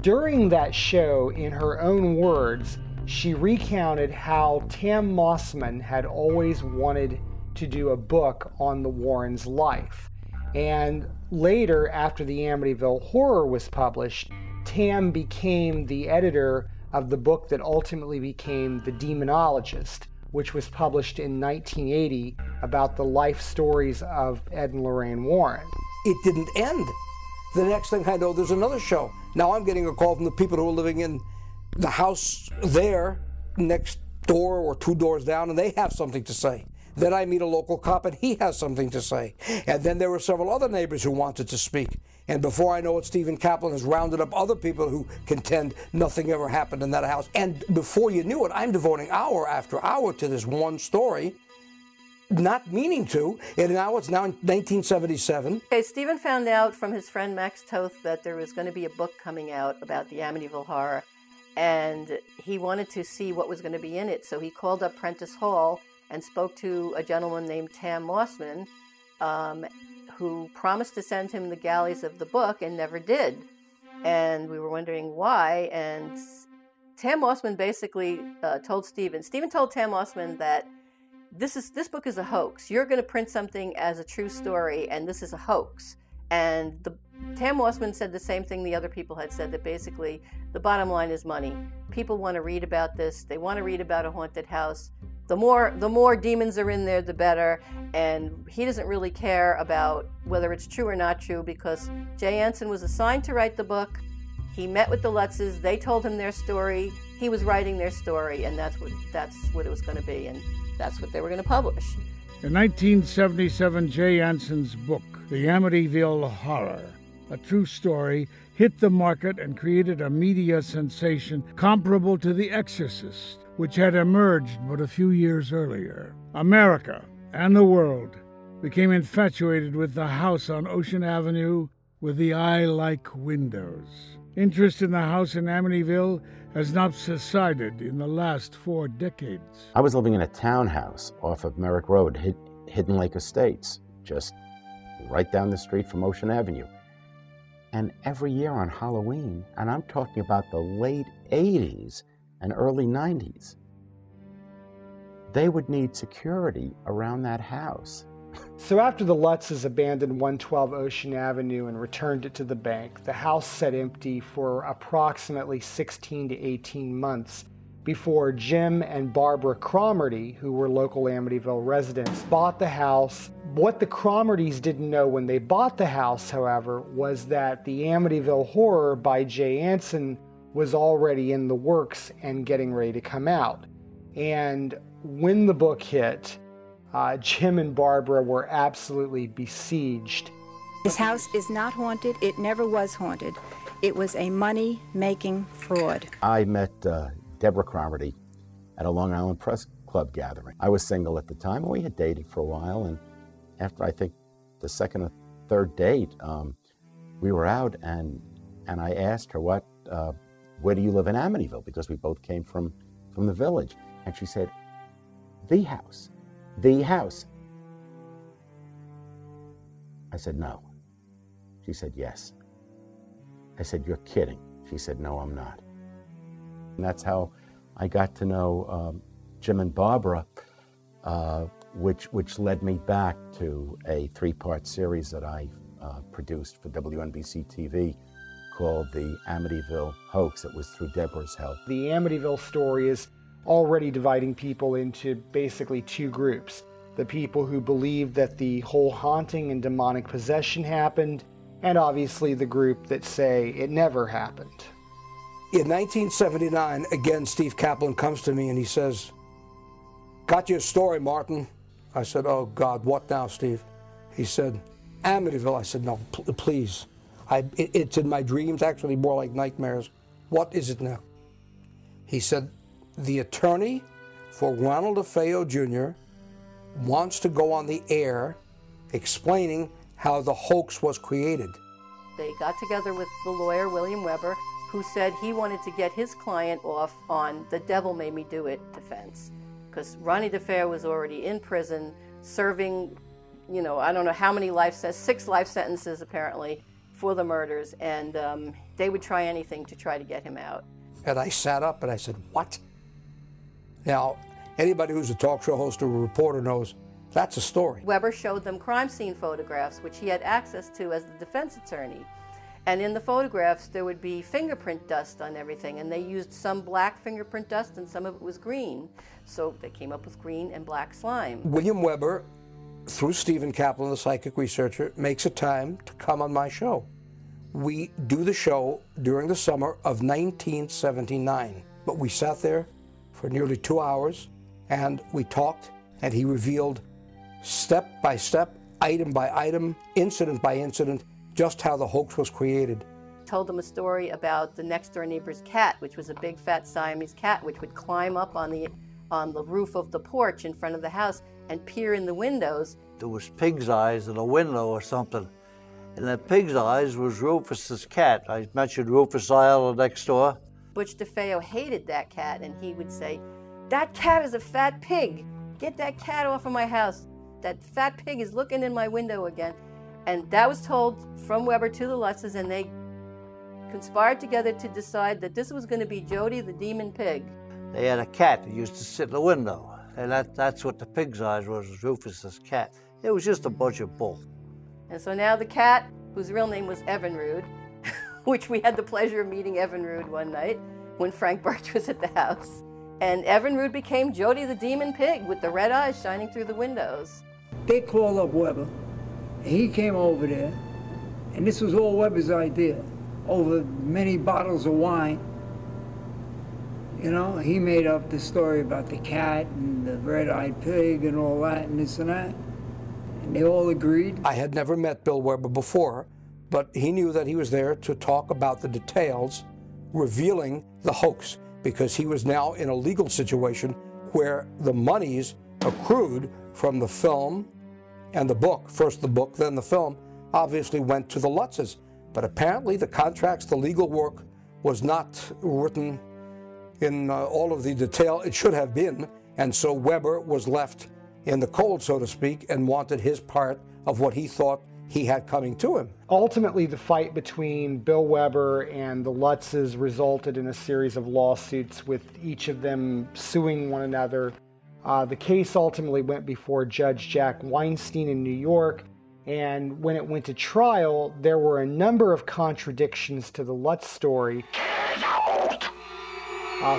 During that show, in her own words, she recounted how Tam Mossman had always wanted to do a book on the Warrens' life. And later, after the Amityville Horror was published, Tam became the editor of the book that ultimately became The Demonologist, which was published in 1980 about the life stories of Ed and Lorraine Warren. It didn't end. The next thing I know, there's another show. Now I'm getting a call from the people who are living in the house there next door or two doors down, and they have something to say. Then I meet a local cop, and he has something to say. And then there were several other neighbors who wanted to speak. And before I know it, Stephen Kaplan has rounded up other people who contend nothing ever happened in that house. And before you knew it, I'm devoting hour after hour to this one story, not meaning to, and now it's now in 1977. Okay, Stephen found out from his friend Max Toth that there was going to be a book coming out about the Amityville Horror, and he wanted to see what was going to be in it. So he called up Prentice Hall and spoke to a gentleman named Tam Mossman, who promised to send him the galleys of the book and never did. And we were wondering why, and Tam Mossman basically told Stephen told Tam Mossman that this book is a hoax. You're going to print something as a true story, and this is a hoax. And Tam Mossman said the same thing the other people had said, that basically the bottom line is money. People want to read about this. They want to read about a haunted house. The more demons are in there, the better. And he doesn't really care about whether it's true or not true, because Jay Anson was assigned to write the book. He met with the Lutzes. They told him their story. He was writing their story, and that's what it was going to be, and that's what they were going to publish. In 1977, Jay Anson's book, The Amityville Horror, a true story, hit the market and created a media sensation comparable to The Exorcist, which had emerged but a few years earlier. America and the world became infatuated with the house on Ocean Avenue with the eye-like windows. Interest in the house in Amityville has not subsided in the last 4 decades. I was living in a townhouse off of Merrick Road, Hidden Lake Estates, just right down the street from Ocean Avenue. And every year on Halloween, and I'm talking about the late 80s and early 90s, they would need security around that house. So after the Lutzes abandoned 112 Ocean Avenue and returned it to the bank, the house sat empty for approximately 16 to 18 months before Jim and Barbara Cromarty, who were local Amityville residents, bought the house. What the Cromartys didn't know when they bought the house, however, was that the Amityville Horror by Jay Anson was already in the works and getting ready to come out. And when the book hit, Jim and Barbara were absolutely besieged. This house is not haunted. It never was haunted. It was a money-making fraud. I met Deborah Cromarty at a Long Island Press Club gathering. I was single at the time, and we had dated for a while, and after I think the second or third date, we were out, and I asked her, where do you live in Amityville? Because we both came from the village. And she said, the house. The house. I said, no. She said, yes. I said, you're kidding. She said, no, I'm not. And that's how I got to know Jim and Barbara, which led me back to a 3-part series that I produced for WNBC TV called The Amityville Hoax. It was through Deborah's help. The Amityville story is already dividing people into basically 2 groups. The people who believe that the whole haunting and demonic possession happened, and obviously the group that say it never happened. In 1979, again, Steve Kaplan comes to me and he says, got your story, Martin. I said, oh God, what now, Steve? He said, Amityville. I said, no, please. It's in my dreams, actually more like nightmares. What is it now? He said, the attorney for Ronald DeFeo Jr. wants to go on the air explaining how the hoax was created. They got together with the lawyer, William Weber, who said he wanted to get his client off on the devil made me do it defense. Because Ronnie DeFeo was already in prison serving, I don't know how many 6 life sentences apparently for the murders, and they would try anything to try to get him out. And I sat up and I said, what? Now, anybody who's a talk show host or a reporter knows that's a story. Weber showed them crime scene photographs, which he had access to as the defense attorney. And in the photographs, there would be fingerprint dust on everything, and they used some black fingerprint dust and some of it was green. So they came up with green and black slime. William Weber, through Stephen Kaplan, the psychic researcher, makes a time to come on my show. We do the show during the summer of 1979, but we sat there for nearly 2 hours, and we talked, and he revealed step by step, item by item, incident by incident, just how the hoax was created. Told them a story about the next door neighbor's cat, which was a big fat Siamese cat, which would climb up on the roof of the porch in front of the house and peer in the windows. There was pig's eyes in a window or something, and that pig's eyes was Rufus's cat. I mentioned Rufus Isle next door. Butch DeFeo hated that cat, and he would say, that cat is a fat pig. Get that cat off of my house. That fat pig is looking in my window again. And that was told from Weber to the Lutzes, and they conspired together to decide that this was going to be Jody the Demon Pig. They had a cat that used to sit in the window. And that's what the pig's eyes was Rufus's cat. It was just a bunch of bull. And so now the cat, whose real name was Evinrude, which we had the pleasure of meeting Evinrude one night when Frank Birch was at the house. And Evinrude became Jody the Demon Pig with the red eyes shining through the windows. They called up Weber, and he came over there, and this was all Weber's idea, over many bottles of wine. You know, he made up the story about the cat and the red-eyed pig and all that and this and that. And they all agreed. I had never met Bill Weber before, but he knew that he was there to talk about the details, revealing the hoax, because he was now in a legal situation where the monies accrued from the film and the book, first the book, then the film, obviously went to the Lutzes. But apparently the contracts, the legal work, was not written in all of the detail it should have been, and so Weber was left in the cold, so to speak, and wanted his part of what he thought he had coming to him. Ultimately, the fight between Bill Weber and the Lutzes resulted in a series of lawsuits with each of them suing one another. The case ultimately went before Judge Jack Weinstein in New York, and when it went to trial, there were a number of contradictions to the Lutz story.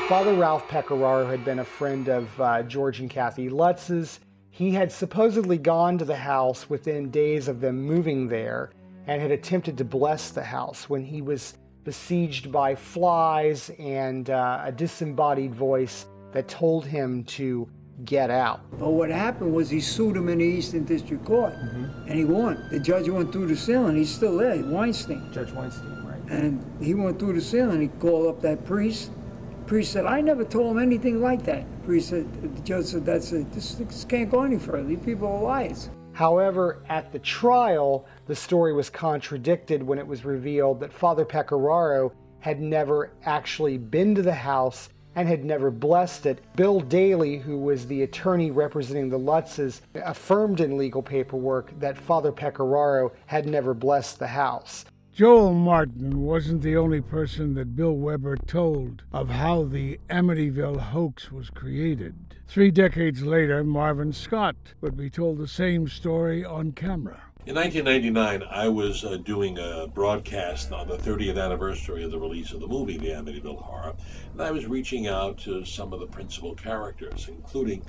Father Ralph Pecoraro had been a friend of George and Kathy Lutz's. He had supposedly gone to the house within days of them moving there and had attempted to bless the house when he was besieged by flies and a disembodied voice that told him to get out. But what happened was he sued him in the Eastern District Court, and he won. The judge went through the ceiling. He's still there, Weinstein. Judge Weinstein, right. And he went through the ceiling. He called up that priest. The priest said, I never told him anything like that. The priest said, the judge said, that's it. This can't go any further. These people are liars. However, at the trial, the story was contradicted when it was revealed that Father Pecoraro had never actually been to the house and had never blessed it. Bill Daly, who was the attorney representing the Lutzes, affirmed in legal paperwork that Father Pecoraro had never blessed the house. Joel Martin wasn't the only person that Bill Weber told of how the Amityville hoax was created. 3 decades later, Marvin Scott would be told the same story on camera. In 1999, I was doing a broadcast on the 30th anniversary of the release of the movie, The Amityville Horror, and I was reaching out to some of the principal characters, including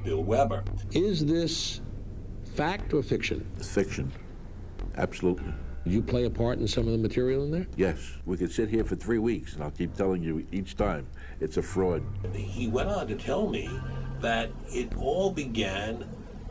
Bill Weber. Is this fact or fiction? It's fiction, absolutely. Did you play a part in some of the material in there? Yes. We could sit here for 3 weeks, and I'll keep telling you each time it's a fraud. He went on to tell me that it all began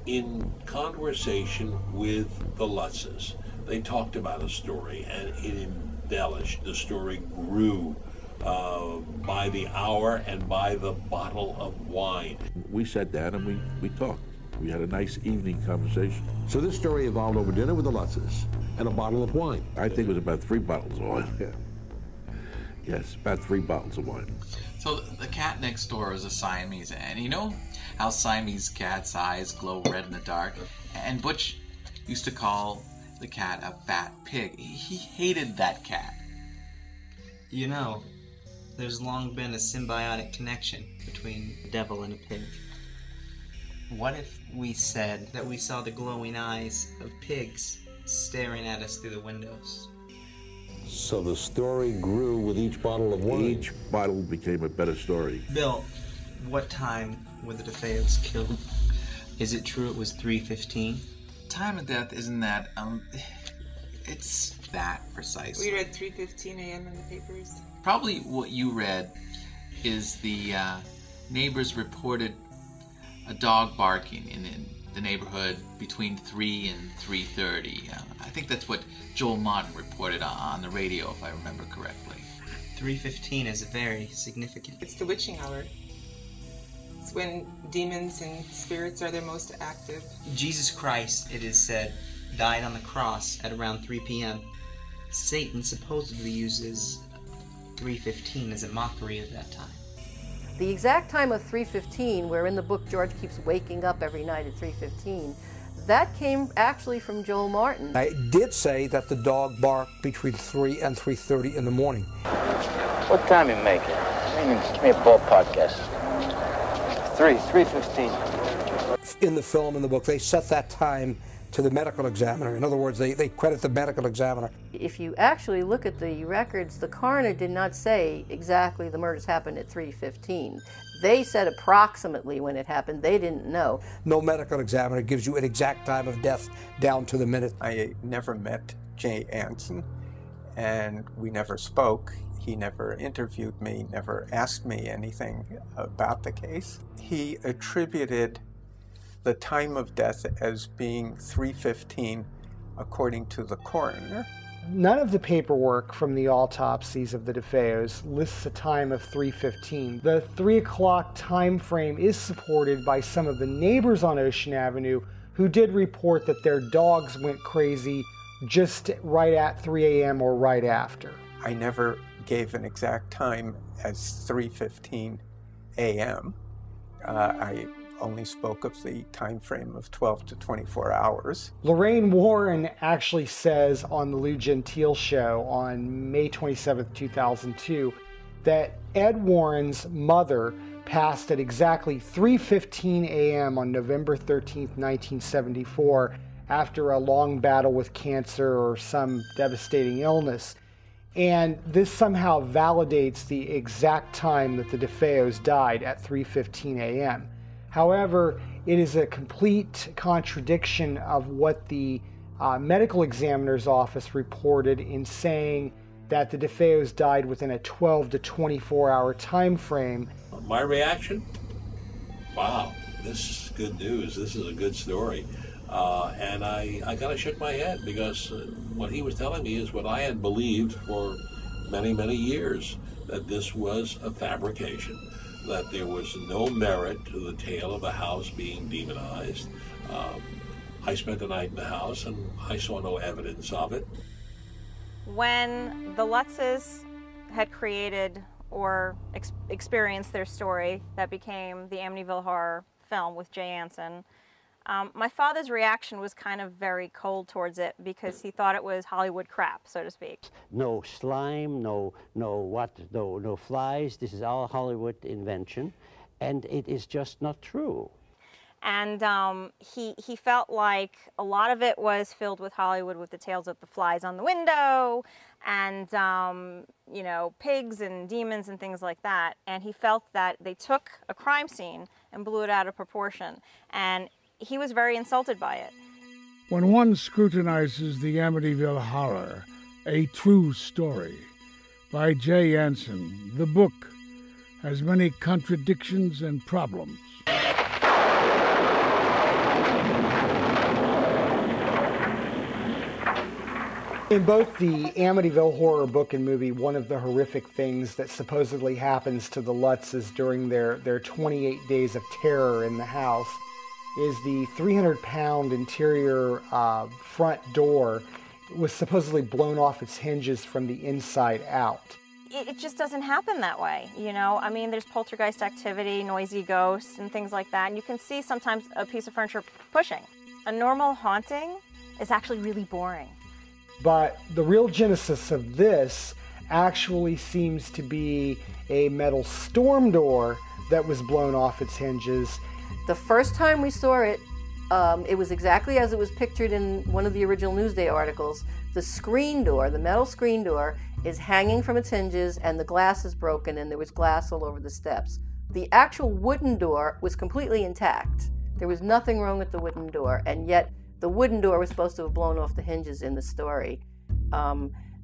in conversation with the Lutzes. They talked about a story, and it embellished. The story grew by the hour and by the bottle of wine. We sat down and we talked. We had a nice evening conversation. So this story evolved over dinner with the Lutzes and a bottle of wine. I think it was about 3 bottles of wine. Yeah. Yes, about 3 bottles of wine. So the cat next door is a Siamese, and you know how Siamese cats' eyes glow red in the dark? And Butch used to call the cat a fat pig. He hated that cat. You know, there's long been a symbiotic connection between the devil and a pig. What if we said that we saw the glowing eyes of pigs staring at us through the windows? So the story grew with each bottle of wine? Each bottle became a better story. Bill, what time were the DeFeos killed? Is it true it was 3:15? Time of death isn't that, it's that precise. We read 3:15 a.m. in the papers. Probably what you read is the neighbors reported a dog barking in the neighborhood between 3 and 3:30. I think that's what Joel Martin reported on the radio, if I remember correctly. 3:15 is very significant. It's the witching hour. It's when demons and spirits are their most active. Jesus Christ, it is said, died on the cross at around 3 p.m. Satan supposedly uses 3:15 as a mockery of that time. The exact time of 3:15, where in the book George keeps waking up every night at 3:15, that came actually from Joel Martin. I did say that the dog barked between 3 and 3:30 in the morning. What time you make it? I mean, give me a ballpark guess. 3:15. In the film, in the book, they set that time to the medical examiner. In other words, they credit the medical examiner. If you actually look at the records, the coroner did not say exactly the murders happened at 3:15. They said approximately when it happened. They didn't know. No medical examiner gives you an exact time of death down to the minute. I never met Jay Anson, and we never spoke. He never interviewed me, never asked me anything about the case. He attributed the time of death as being 3:15, according to the coroner. None of the paperwork from the autopsies of the DeFeos lists a time of 3:15. The 3 o'clock time frame is supported by some of the neighbors on Ocean Avenue who did report that their dogs went crazy just right at 3 a.m. or right after. I never gave an exact time as 3:15 a.m. I only spoke of the time frame of 12 to 24 hours. Lorraine Warren actually says on the Lou Gentile show on May 27, 2002, that Ed Warren's mother passed at exactly 3:15 a.m. on November 13, 1974, after a long battle with cancer or some devastating illness. And this somehow validates the exact time that the DeFeos died at 3:15 a.m. However, it is a complete contradiction of what the medical examiner's office reported in saying that the DeFeos died within a 12 to 24 hour time frame. My reaction? Wow, this is good news. This is a good story. And I kind of shook my head because what he was telling me is what I had believed for many, many years, that this was a fabrication, that there was no merit to the tale of a house being demonized. I spent the night in the house and I saw no evidence of it. When the Lutzes had created or experienced their story that became the Amityville Horror film with Jay Anson, my father's reaction was kind of very cold towards it because he thought it was Hollywood crap, so to speak. No slime, no flies. This is all Hollywood invention, and it is just not true. And he felt like a lot of it was filled with Hollywood, with the tales of the flies on the window and you know, pigs and demons and things like that. And he felt that they took a crime scene and blew it out of proportion. And he was very insulted by it. When one scrutinizes the Amityville Horror, A True Story, by Jay Anson, the book has many contradictions and problems. In both the Amityville Horror book and movie, one of the horrific things that supposedly happens to the Lutzes during their 28 days of terror in the house is the 300-pound interior front door was supposedly blown off its hinges from the inside out. It just doesn't happen that way, you know? I mean, there's poltergeist activity, noisy ghosts, and things like that, and you can see sometimes a piece of furniture pushing. A normal haunting is actually really boring. But the real genesis of this actually seems to be a metal storm door that was blown off its hinges. The first time we saw it, it was exactly as it was pictured in one of the original Newsday articles. The screen door, the metal screen door, is hanging from its hinges and the glass is broken and there was glass all over the steps. The actual wooden door was completely intact. There was nothing wrong with the wooden door, and yet the wooden door was supposed to have blown off the hinges in the story.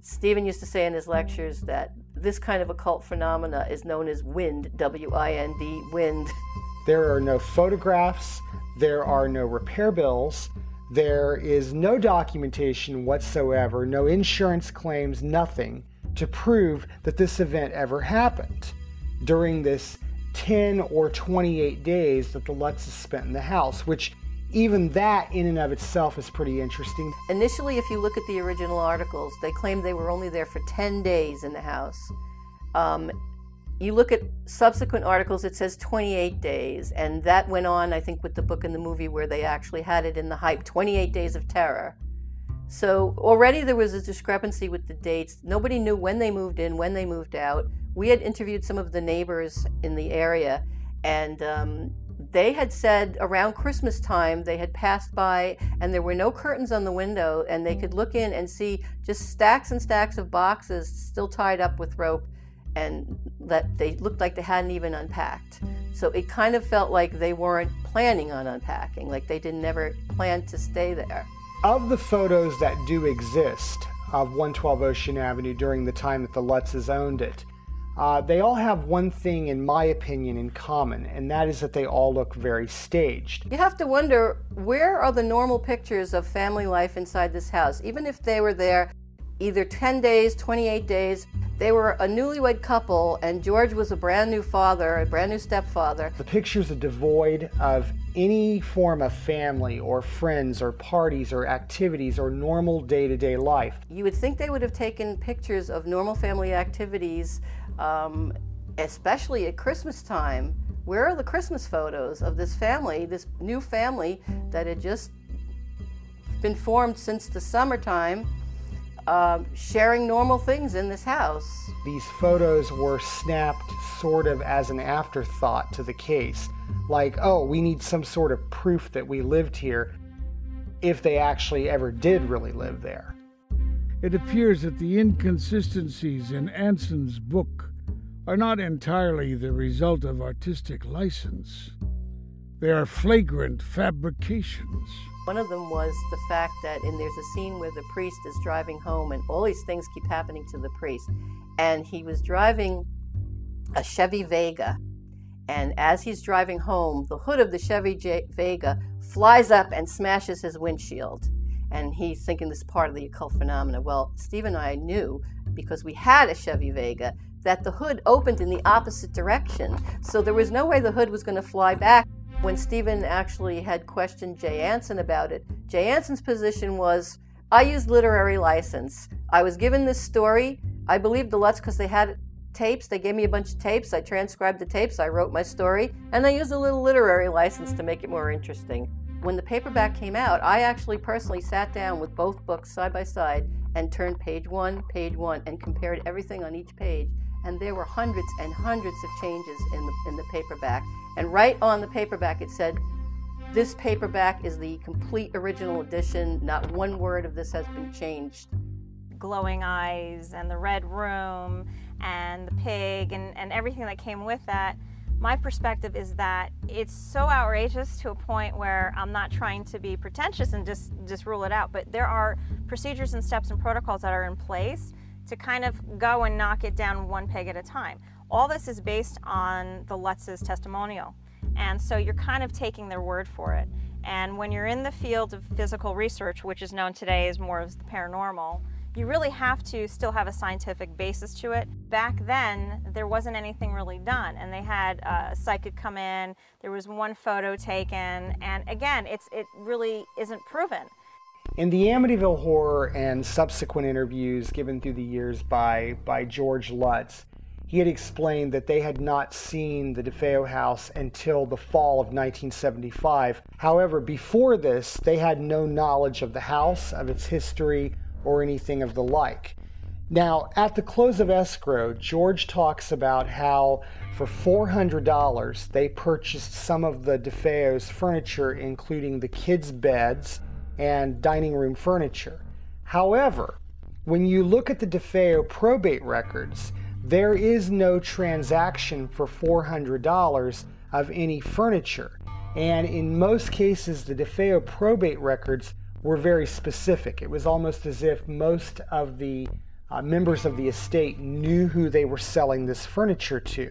Stephen used to say in his lectures that this kind of occult phenomena is known as wind, W-I-N-D, wind. There are no photographs, there are no repair bills, there is no documentation whatsoever, no insurance claims, nothing to prove that this event ever happened during this 10 or 28 days that the Lutzes spent in the house, which even that in and of itself is pretty interesting. Initially, if you look at the original articles, they claimed they were only there for 10 days in the house. You look at subsequent articles, it says 28 days, and that went on, I think, with the book and the movie where they actually had it in the hype, 28 Days of Terror. So already there was a discrepancy with the dates. Nobody knew when they moved in, when they moved out. We had interviewed some of the neighbors in the area, and They had said around Christmas time they had passed by and there were no curtains on the window and they could look in and see just stacks and stacks of boxes still tied up with rope, and that they looked like they hadn't even unpacked. So it kind of felt like they weren't planning on unpacking, like they didn't never plan to stay there. Of the photos that do exist of 112 Ocean Avenue during the time that the Lutzes owned it, they all have one thing, in my opinion, in common, and that is that they all look very staged. You have to wonder, where are the normal pictures of family life inside this house? Even if they were there either 10 days, 28 days, they were a newlywed couple, and George was a brand new father, a brand new stepfather. The pictures are devoid of any form of family or friends or parties or activities or normal day-to-day life. You would think they would have taken pictures of normal family activities, especially at Christmas time. Where are the Christmas photos of this family, this new family that had just been formed since the summertime, sharing normal things in this house? These photos were snapped sort of as an afterthought to the case. Like, oh, we need some sort of proof that we lived here, if they actually ever did really live there. It appears that the inconsistencies in Anson's book are not entirely the result of artistic license. They are flagrant fabrications. One of them was the fact that there's a scene where the priest is driving home and all these things keep happening to the priest. And he was driving a Chevy Vega. And as he's driving home, the hood of the Chevy Vega flies up and smashes his windshield. And he's thinking this is part of the occult phenomena. Well, Steve and I knew, because we had a Chevy Vega, that the hood opened in the opposite direction. So there was no way the hood was going to fly back. When Stephen actually had questioned Jay Anson about it, Jay Anson's position was, I used literary license. I was given this story. I believed the Lutz because they had tapes. They gave me a bunch of tapes. I transcribed the tapes. I wrote my story. And I used a little literary license to make it more interesting. When the paperback came out, I actually personally sat down with both books side by side and turned page one, and compared everything on each page. And there were hundreds and hundreds of changes in the paperback. And right on the paperback it said, this paperback is the complete original edition. Not one word of this has been changed. Glowing eyes and the red room and the pig and everything that came with that. My perspective is that it's so outrageous to a point where I'm not trying to be pretentious and just rule it out, but there are procedures and steps and protocols that are in place to kind of go and knock it down one peg at a time. All this is based on the Lutz's testimonial, and so you're kind of taking their word for it. And when you're in the field of physical research, which is known today as more as the paranormal, you really have to still have a scientific basis to it. Back then, there wasn't anything really done, and they had a psychic come in, there was one photo taken, and again, it really isn't proven. In the Amityville Horror and subsequent interviews given through the years by George Lutz, he had explained that they had not seen the DeFeo house until the fall of 1975. However, before this, they had no knowledge of the house, of its history, or anything of the like. Now, at the close of escrow, George talks about how for $400 they purchased some of the DeFeo's furniture, including the kids' beds and dining room furniture. However, when you look at the DeFeo probate records, there is no transaction for $400 of any furniture. And in most cases, the DeFeo probate records were very specific. It was almost as if most of the members of the estate knew who they were selling this furniture to.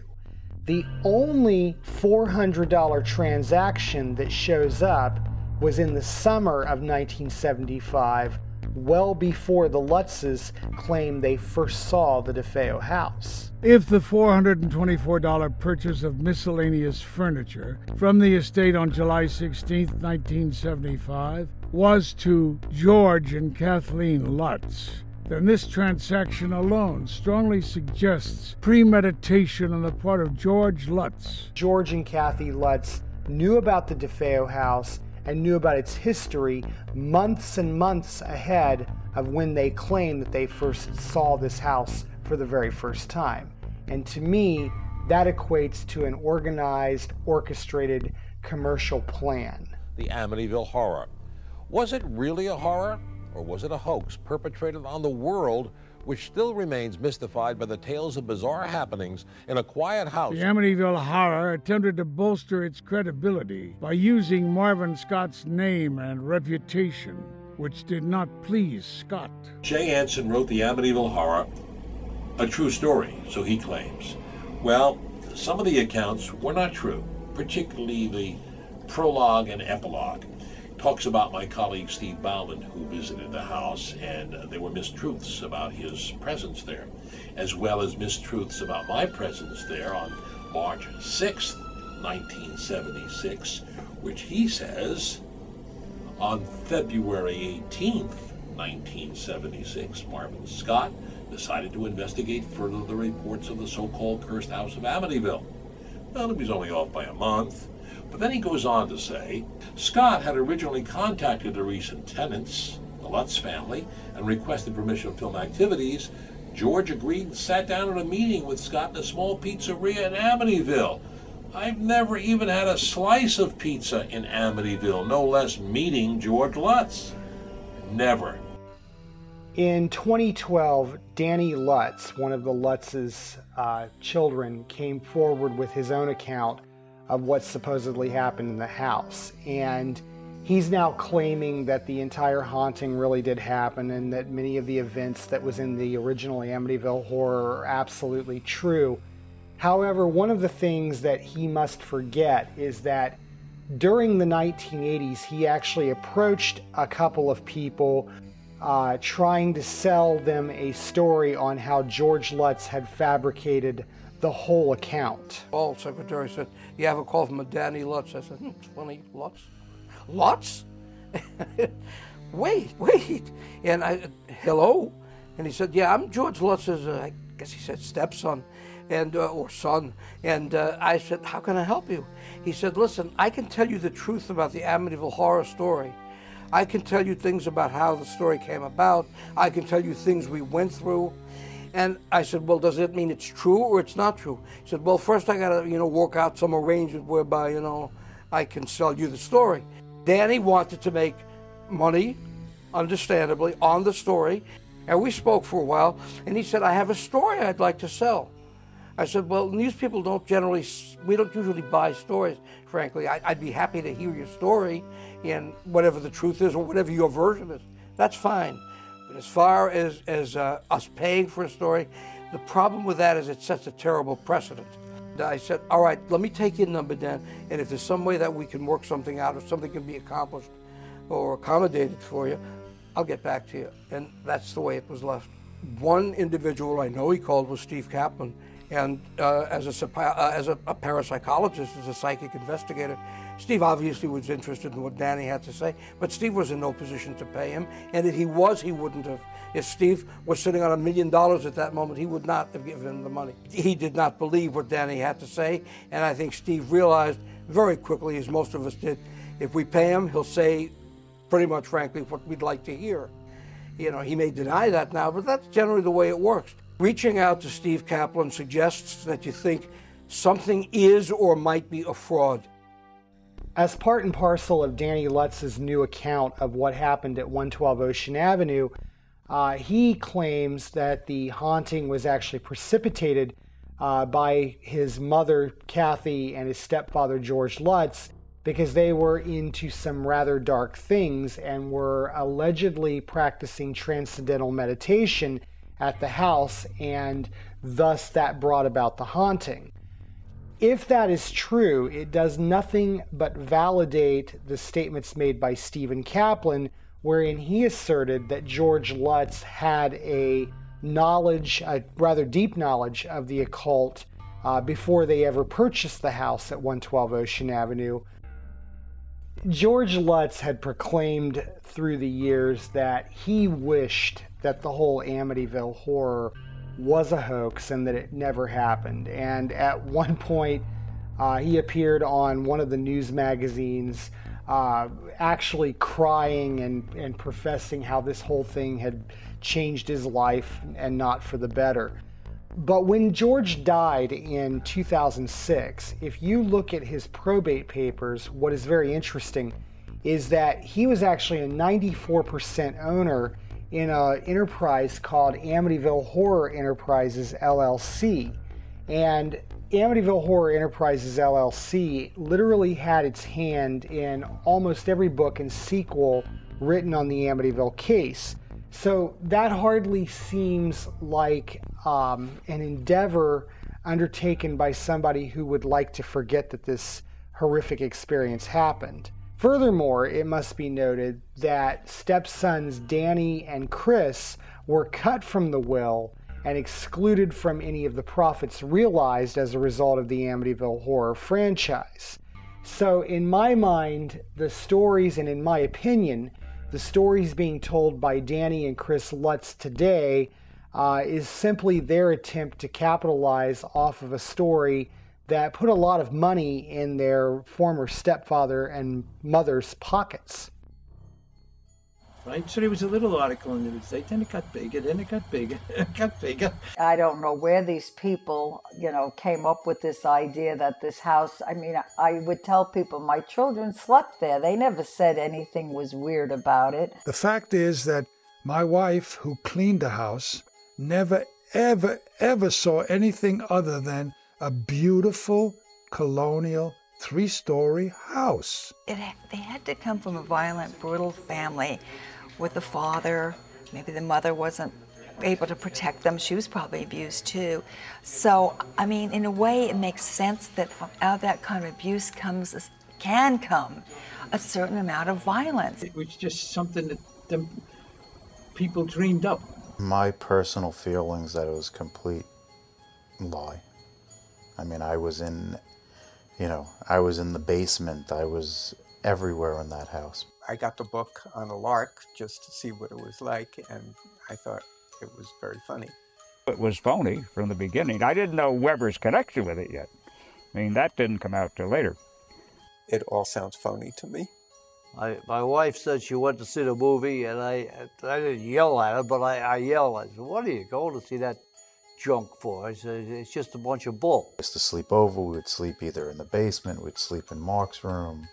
The only $400 transaction that shows up was in the summer of 1975, well before the Lutzes claimed they first saw the DeFeo house. If the $424 purchase of miscellaneous furniture from the estate on July 16, 1975, was to George and Kathleen Lutz, then this transaction alone strongly suggests premeditation on the part of George Lutz. George and Kathy Lutz knew about the DeFeo house and knew about its history months and months ahead of when they claimed that they first saw this house for the very first time. And to me, that equates to an organized, orchestrated commercial plan. The Amityville Horror. Was it really a horror, or was it a hoax perpetrated on the world, which still remains mystified by the tales of bizarre happenings in a quiet house? The Amityville Horror attempted to bolster its credibility by using Marvin Scott's name and reputation, which did not please Scott. Jay Anson wrote the Amityville Horror, a true story, so he claims. Well, some of the accounts were not true, particularly the prologue and epilogue. Talks about my colleague Steve Bauman, who visited the house, and there were mistruths about his presence there, as well as mistruths about my presence there on March 6th, 1976, which he says on February 18th, 1976, Marvin Scott decided to investigate further the reports of the so-called cursed house of Amityville. Well, he was only off by a month. But then he goes on to say, Scott had originally contacted the recent tenants, the Lutz family, and requested permission to film activities. George agreed and sat down at a meeting with Scott in a small pizzeria in Amityville. I've never even had a slice of pizza in Amityville, no less meeting George Lutz. Never. In 2012, Danny Lutz, one of the Lutz's children, came forward with his own account of what supposedly happened in the house. And he's now claiming that the entire haunting really did happen and that many of the events that was in the original Amityville Horror are absolutely true. However, one of the things that he must forget is that during the 1980s, he actually approached a couple of people trying to sell them a story on how George Lutz had fabricated the whole account. Paul, secretary, said, you have a call from a Danny Lutz. I said, it's funny, Lutz? Lutz? wait. And I, hello? And he said, yeah, I'm George Lutz's, I guess he said stepson, and or son. And I said, how can I help you? He said, listen, I can tell you the truth about the Amityville Horror story. I can tell you things about how the story came about. I can tell you things we went through. And I said, well, does it mean it's true or it's not true? He said, well, first I gotta, work out some arrangement whereby, I can sell you the story. Danny wanted to make money, understandably, on the story. And we spoke for a while, and he said, I have a story I'd like to sell. I said, well, news people don't we don't usually buy stories, frankly. I'd be happy to hear your story and whatever the truth is or whatever your version is. That's fine. But as far as us paying for a story, the problem with that is it sets a terrible precedent. I said, all right, let me take your number down, and if there's some way that we can work something out or something can be accomplished or accommodated for you, I'll get back to you. And that's the way it was left. One individual I know he called was Steve Kaplan, and as a parapsychologist, as a psychic investigator, Steve obviously was interested in what Danny had to say, but Steve was in no position to pay him, and if he was, he wouldn't have. If Steve was sitting on $1 million at that moment, he would not have given him the money. He did not believe what Danny had to say, and I think Steve realized very quickly, as most of us did, if we pay him, he'll say pretty much frankly what we'd like to hear. He may deny that now, but that's generally the way it works. Reaching out to Steve Kaplan suggests that you think something is or might be a fraud. As part and parcel of Danny Lutz's new account of what happened at 112 Ocean Avenue, he claims that the haunting was actually precipitated by his mother, Kathy, and his stepfather, George Lutz, because they were into some rather dark things and were allegedly practicing transcendental meditation at the house, and thus that brought about the haunting. If that is true, it does nothing but validate the statements made by Stephen Kaplan, wherein he asserted that George Lutz had a rather deep knowledge of the occult before they ever purchased the house at 112 Ocean Avenue. George Lutz had proclaimed through the years that he wished that the whole Amityville Horror was a hoax and that it never happened. And at one point, he appeared on one of the news magazines actually crying and professing how this whole thing had changed his life and not for the better. But when George died in 2006, if you look at his probate papers, what is very interesting is that he was actually a 94% owner in an enterprise called Amityville Horror Enterprises, LLC. And Amityville Horror Enterprises, LLC literally had its hand in almost every book and sequel written on the Amityville case. So that hardly seems like an endeavor undertaken by somebody who would like to forget that this horrific experience happened. Furthermore, it must be noted that stepsons Danny and Chris were cut from the will and excluded from any of the profits realized as a result of the Amityville Horror franchise. So in my mind, the stories, and in my opinion, the stories being told by Danny and Chris Lutz today is simply their attempt to capitalize off of a story that put a lot of money in their former stepfather and mother's pockets. Right, so there was a little article in the newspaper, then it got bigger, then it got bigger, it got bigger. I don't know where these people, came up with this idea that this house, I would tell people my children slept there. They never said anything was weird about it. The fact is that my wife, who cleaned the house, never, ever, ever saw anything other than a beautiful colonial 3-story house. They had to come from a violent, brutal family with a father. Maybe the mother wasn't able to protect them. She was probably abused too. So, in a way, it makes sense that out of that kind of abuse can come a certain amount of violence. It was just something that them people dreamed up. My personal feelings that it was complete lie. I was in the basement. I was everywhere in that house. I got the book on a lark just to see what it was like, and I thought it was very funny. It was phony from the beginning. I didn't know Weber's connection with it yet. That didn't come out till later. It all sounds phony to me. My wife said she went to see the movie, and I didn't yell at her, but I yelled. I said, "What are you going to see that junk for?" I said, "It's just a bunch of bull." We used to sleep over. We would sleep either in the basement, we'd sleep in Mark's room,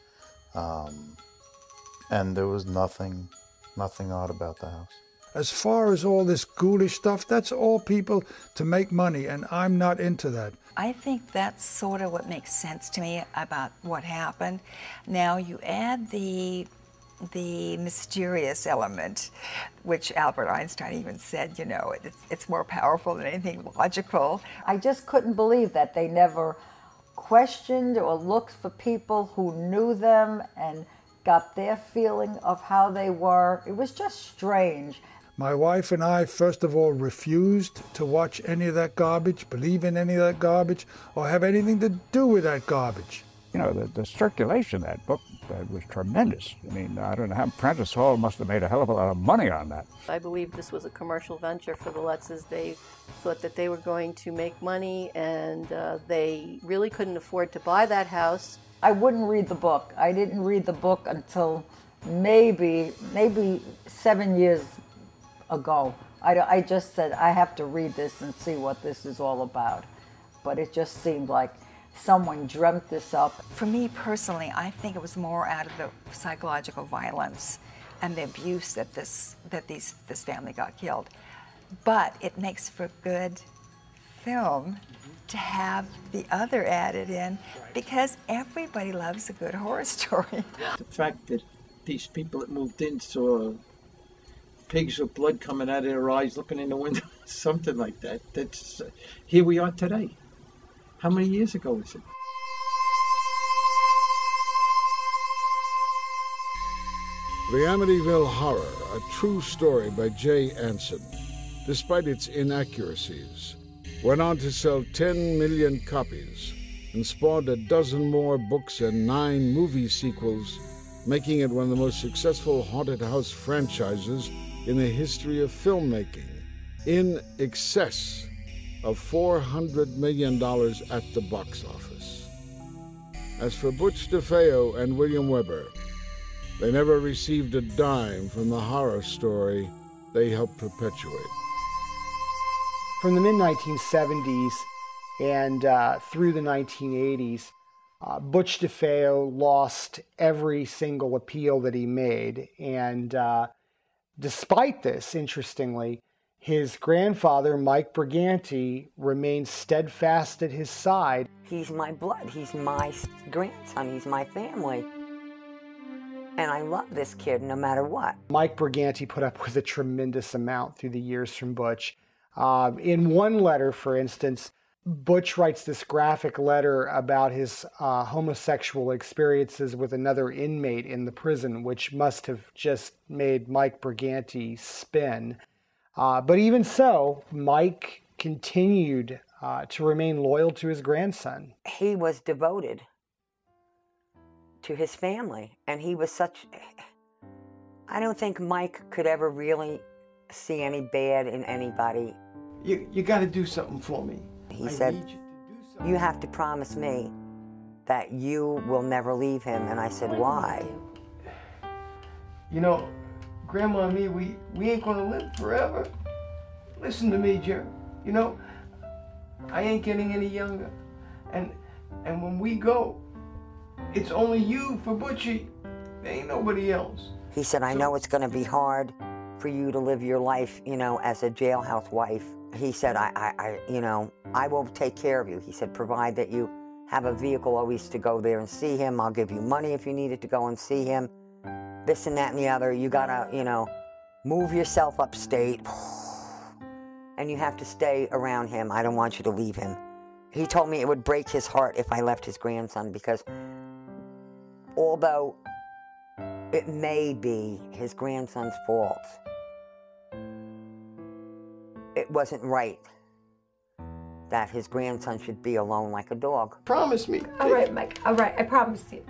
and there was nothing odd about the house. As far as all this ghoulish stuff, that's all people to make money, and I'm not into that. I think that's sort of what makes sense to me about what happened. Now you add the mysterious element, which Albert Einstein even said, it's more powerful than anything logical. I just couldn't believe that they never questioned or looked for people who knew them and got their feeling of how they were. It was just strange. My wife and I, first of all, refused to watch any of that garbage, believe in any of that garbage, or have anything to do with that garbage. The circulation of that book was tremendous. I don't know how Prentice Hall must have made a hell of a lot of money on that. I believe this was a commercial venture for the Lutzes. They thought that they were going to make money, and they really couldn't afford to buy that house. I wouldn't read the book. I didn't read the book until maybe 7 years ago. I just said, I have to read this and see what this is all about. But it just seemed like someone dreamt this up. For me personally, I think it was more out of the psychological violence and the abuse that this family got killed. But it makes for good film to have the other added in, because everybody loves a good horror story. The fact that these people that moved in saw pigs with blood coming out of their eyes looking in the window, something like that. That's here we are today. How many years ago is it? The Amityville Horror, a true story by J. Anson, despite its inaccuracies, went on to sell 10 million copies and spawned a dozen more books and 9 movie sequels, making it one of the most successful haunted house franchises in the history of filmmaking, in excess of $400 million at the box office. As for Butch DeFeo and William Weber, they never received a dime from the horror story they helped perpetuate. From the mid-1970s and through the 1980s, Butch DeFeo lost every single appeal that he made. And despite this, interestingly, his grandfather, Mike Briganti, remained steadfast at his side. He's my blood. He's my grandson. He's my family. And I love this kid no matter what. Mike Briganti put up with a tremendous amount through the years from Butch. In one letter, for instance, Butch writes this graphic letter about his homosexual experiences with another inmate in the prison, which must have just made Mike Briganti spin. But even so, Mike continued to remain loyal to his grandson. He was devoted to his family, and he was such... I don't think Mike could ever really see any bad in anybody. You got to do something for me. He said, you have to promise me that you will never leave him. And I said, why? You know, Grandma and me, we ain't gonna live forever. Listen to me, Jerry. You know, I ain't getting any younger. And when we go, it's only you for Butchie. There ain't nobody else. He said, I know it's gonna be hard for you to live your life, you know, as a jailhouse wife. He said, I will take care of you. He said, provide that you have a vehicle always to go there and see him. I'll give you money if you needed to go and see him. This and that and the other. You gotta, you know, move yourself upstate. And you have to stay around him. I don't want you to leave him. He told me it would break his heart if I left his grandson, because although it may be his grandson's fault, it wasn't right that his grandson should be alone like a dog. Promise me. All right, Mike. All right, I promise you.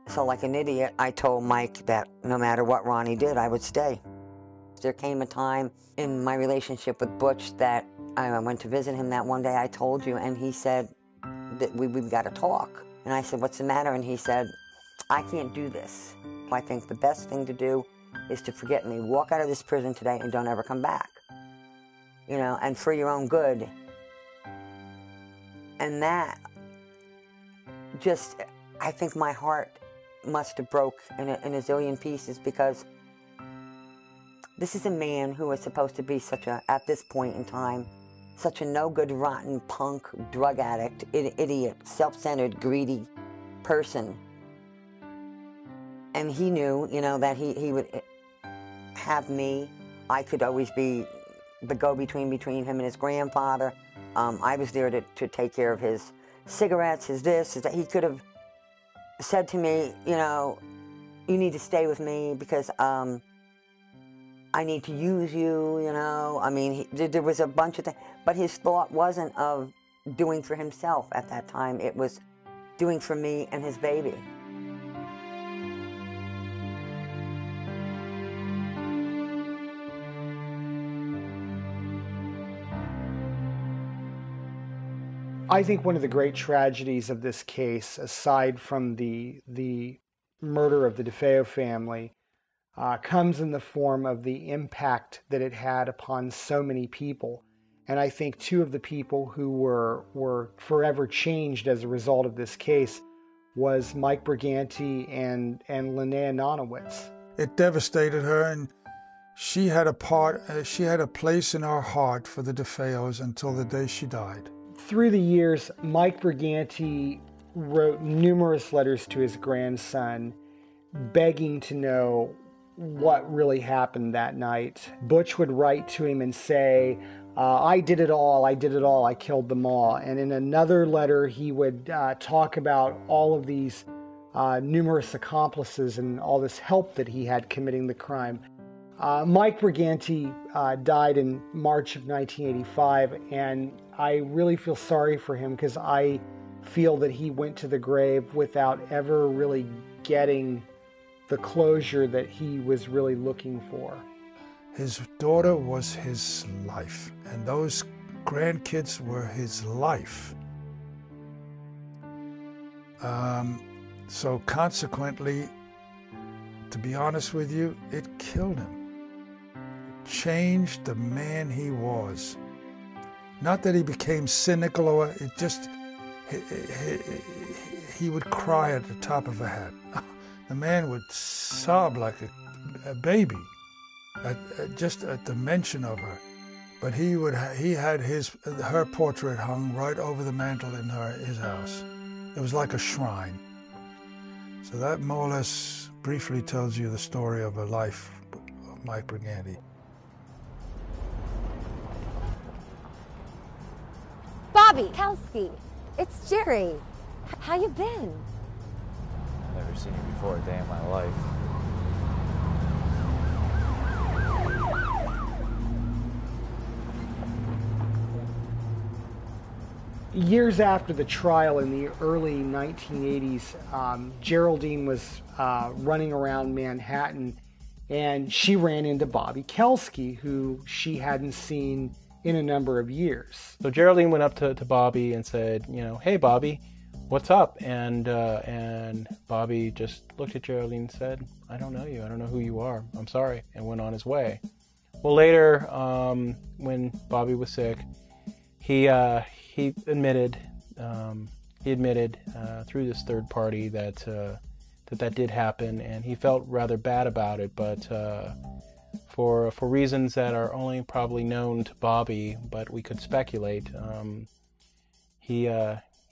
So like an idiot, I told Mike that no matter what Ronnie did, I would stay. There came a time in my relationship with Butch that I went to visit him that one day, I told you, and he said that we've got to talk. And I said, what's the matter? And he said, I can't do this. I think the best thing to do is to forget me. Walk out of this prison today and don't ever come back. You know, and for your own good. And that just, I think my heart must have broke in a zillion pieces, because this is a man who was supposed to be such a, at this point in time, such a no-good, rotten, punk, drug addict, idiot, self-centered, greedy person. And he knew, you know, that he would have me. I could always be the go-between between him and his grandfather. I was there to take care of his cigarettes, his this, his that. He could have said to me, you know, you need to stay with me because I need to use you, you know. I mean, there was a bunch of things. But his thought wasn't of doing for himself at that time. It was doing for me and his baby. I think one of the great tragedies of this case, aside from the murder of the DeFeo family, comes in the form of the impact that it had upon so many people. And I think two of the people who were forever changed as a result of this case was Mike Briganti and Linnea Nonowitz. It devastated her, and she had a place in our heart for the DeFeos until the day she died. Through the years, Mike Briganti wrote numerous letters to his grandson, begging to know what really happened that night. Butch would write to him and say, I did it all, I killed them all. And in another letter, he would talk about all of these numerous accomplices and all this help that he had committing the crime. Mike Briganti died in March of 1985, and I really feel sorry for him because I feel that he went to the grave without ever really getting the closure that he was really looking for. His daughter was his life, and those grandkids were his life. So consequently, to be honest with you, it killed him. It changed the man he was. Not that he became cynical, or it just, he would cry at the top of a hat. The man would sob like a baby, just at the mention of her. But he had her portrait hung right over the mantel in his house. It was like a shrine. So that more or less briefly tells you the story of a life of Mike Briganti. Bobby, Kelsey, it's Jerry. How you been? I've never seen you before a day in my life. Years after the trial in the early 1980s, Geraldine was running around Manhattan, and she ran into Bobby Kelsky, who she hadn't seen in a number of years. So Geraldine went up to Bobby and said, you know, "Hey Bobby, what's up?" And Bobby just looked at Geraldine and said, "I don't know you. I don't know who you are. I'm sorry," and went on his way. Well, later, when Bobby was sick, he admitted through this third party that that did happen, and he felt rather bad about it, but for reasons that are only probably known to Bobby, but we could speculate, he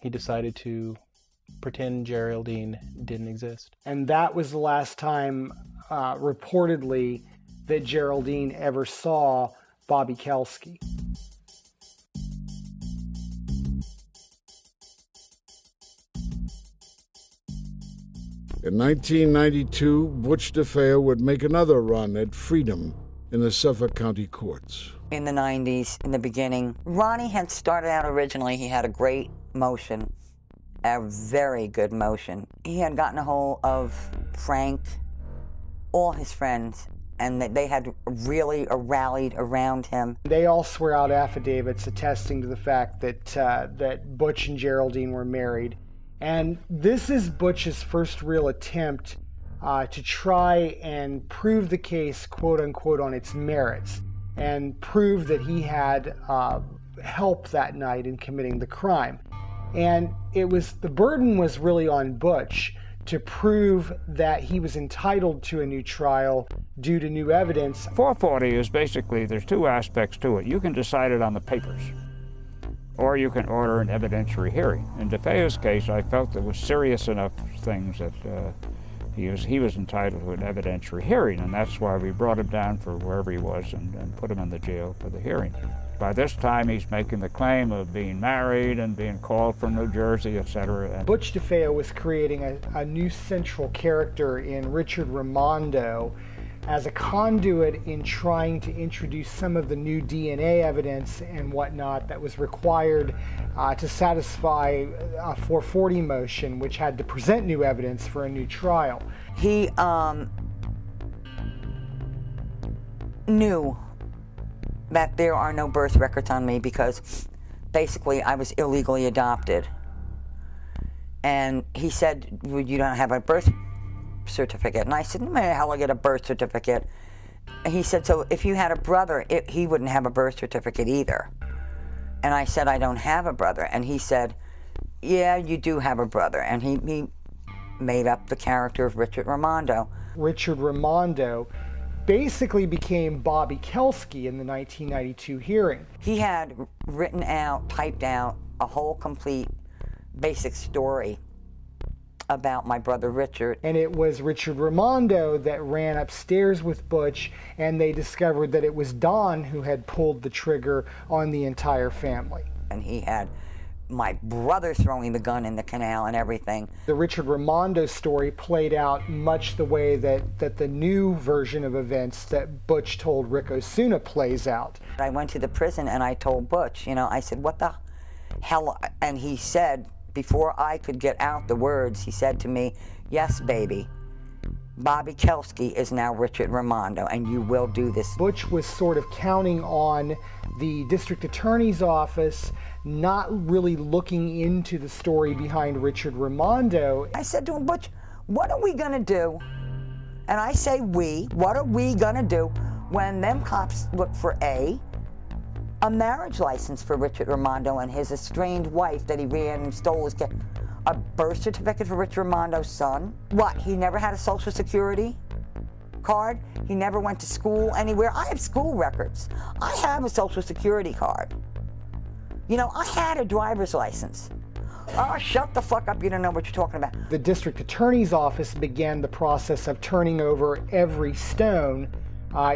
decided to pretend Geraldine didn't exist. And that was the last time, reportedly, that Geraldine ever saw Bobby Kelsky. In 1992, Butch DeFeo would make another run at freedom in the Suffolk County courts. In the 90s, in the beginning, Ronnie had started out originally, he had a great motion, a very good motion. He had gotten a hold of Frank, all his friends, and they had really rallied around him. They all swear out affidavits attesting to the fact that, that Butch and Geraldine were married. And this is Butch's first real attempt to try and prove the case, quote unquote, on its merits, and prove that he had help that night in committing the crime. And the burden was really on Butch to prove that he was entitled to a new trial due to new evidence. 440 is basically, there's two aspects to it. You can decide it on the papers, or you can order an evidentiary hearing. In DeFeo's case, I felt there was serious enough things that he was entitled to an evidentiary hearing, and that's why we brought him down for wherever he was and put him in the jail for the hearing. By this time, he's making the claim of being married and being called from New Jersey, etc. Butch DeFeo was creating a new central character in Richard Raimondo as a conduit in trying to introduce some of the new DNA evidence and whatnot that was required to satisfy a 440 motion, which had to present new evidence for a new trial. He knew that there are no birth records on me because basically I was illegally adopted. And he said, well, you don't have a birth certificate. And I said, no, how I'll get a birth certificate? And he said, so if you had a brother, he wouldn't have a birth certificate either. And I said, I don't have a brother. And he said, yeah, you do have a brother. And he made up the character of Richard Raimondo. Richard Raimondo basically became Bobby Kelsky in the 1992 hearing. He had written out, typed out a whole complete basic story about my brother Richard. And it was Richard Raimondo that ran upstairs with Butch, and they discovered that it was Don who had pulled the trigger on the entire family. And he had my brother throwing the gun in the canal and everything. The Richard Raimondo story played out much the way that the new version of events that Butch told Rick Osuna plays out. I went to the prison and I told Butch, you know, I said, what the hell? And he said, before I could get out the words, he said to me, yes, baby, Bobby Kelsky is now Richard Raimondo, and you will do this. Butch was sort of counting on the district attorney's office not really looking into the story behind Richard Raimondo. I said to him, Butch, what are we gonna do? And I say we, what are we gonna do when them cops look for A, a marriage license for Richard Raimondo and his estranged wife that he ran and stole his kid. A birth certificate for Richard Raimondo's son. What, he never had a Social Security card? He never went to school anywhere? I have school records. I have a Social Security card. You know, I had a driver's license. Oh, shut the fuck up, you don't know what you're talking about. The district attorney's office began the process of turning over every stone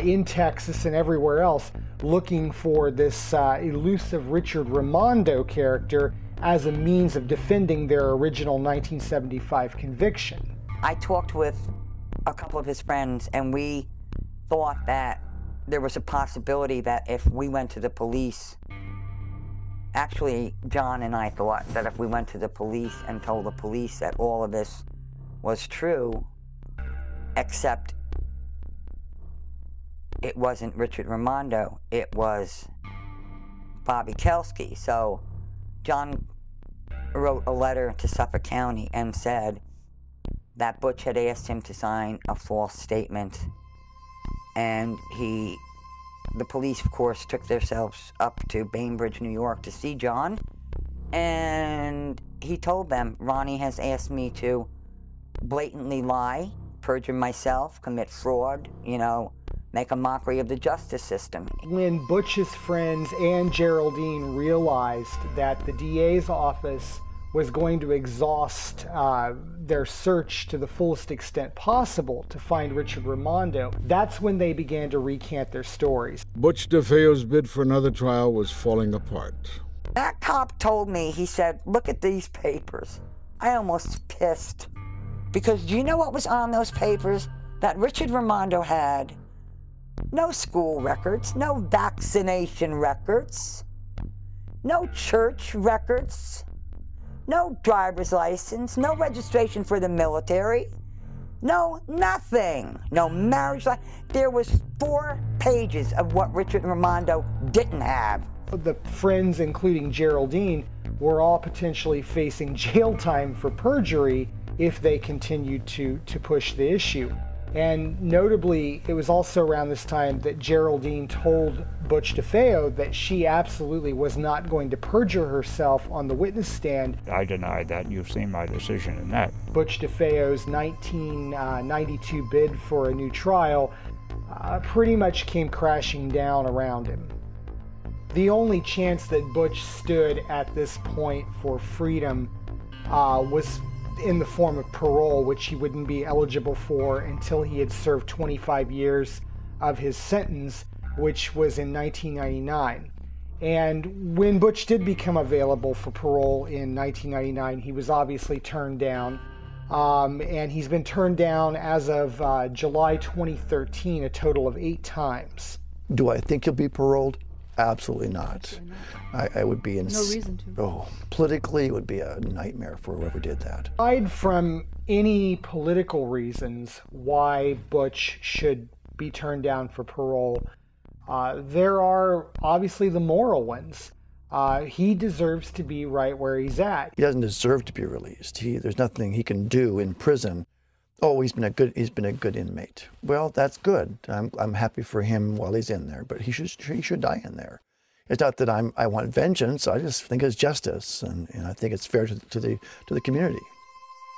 in Texas and everywhere else, looking for this elusive Richard Raimondo character as a means of defending their original 1975 conviction. I talked with a couple of his friends, and we thought that there was a possibility that if we went to the police, actually, John and I thought that if we went to the police and told the police that all of this was true, except it wasn't Richard Raimondo, it was Bobby Kelsky. So John wrote a letter to Suffolk County and said that Butch had asked him to sign a false statement, and the police, of course, took themselves up to Bainbridge, New York to see John, and he told them, Ronnie has asked me to blatantly lie, perjure myself, commit fraud, you know, make a mockery of the justice system. When Butch's friends and Geraldine realized that the DA's office was going to exhaust their search to the fullest extent possible to find Richard Raimondo, that's when they began to recant their stories. Butch DeFeo's bid for another trial was falling apart. That cop told me, he said, look at these papers. I almost pissed. Because do you know what was on those papers? That Richard Raimondo had no school records, no vaccination records, no church records, no driver's license, no registration for the military, no nothing, no marriage license. There was 4 pages of what Richard Raimondo didn't have. The friends, including Geraldine, were all potentially facing jail time for perjury if they continued to push the issue. And notably, it was also around this time that Geraldine told Butch DeFeo that she absolutely was not going to perjure herself on the witness stand. I denied that. You've seen my decision in that. Butch DeFeo's 1992 bid for a new trial pretty much came crashing down around him. The only chance that Butch stood at this point for freedom was in the form of parole, which he wouldn't be eligible for until he had served 25 years of his sentence, which was in 1999. And when Butch did become available for parole in 1999, he was obviously turned down. And he's been turned down as of July 2013 a total of 8 times. Do I think he'll be paroled? Absolutely not. I would be in. No reason to. Oh, politically, it would be a nightmare for whoever did that. Aside from any political reasons why Butch should be turned down for parole, there are obviously the moral ones. He deserves to be right where he's at. He doesn't deserve to be released. There's nothing he can do in prison. Oh, he's been a good inmate. Well, that's good. I'm happy for him while he's in there, but he should die in there. It's not that I want vengeance. I just think it's justice, and I think it's fair to the community.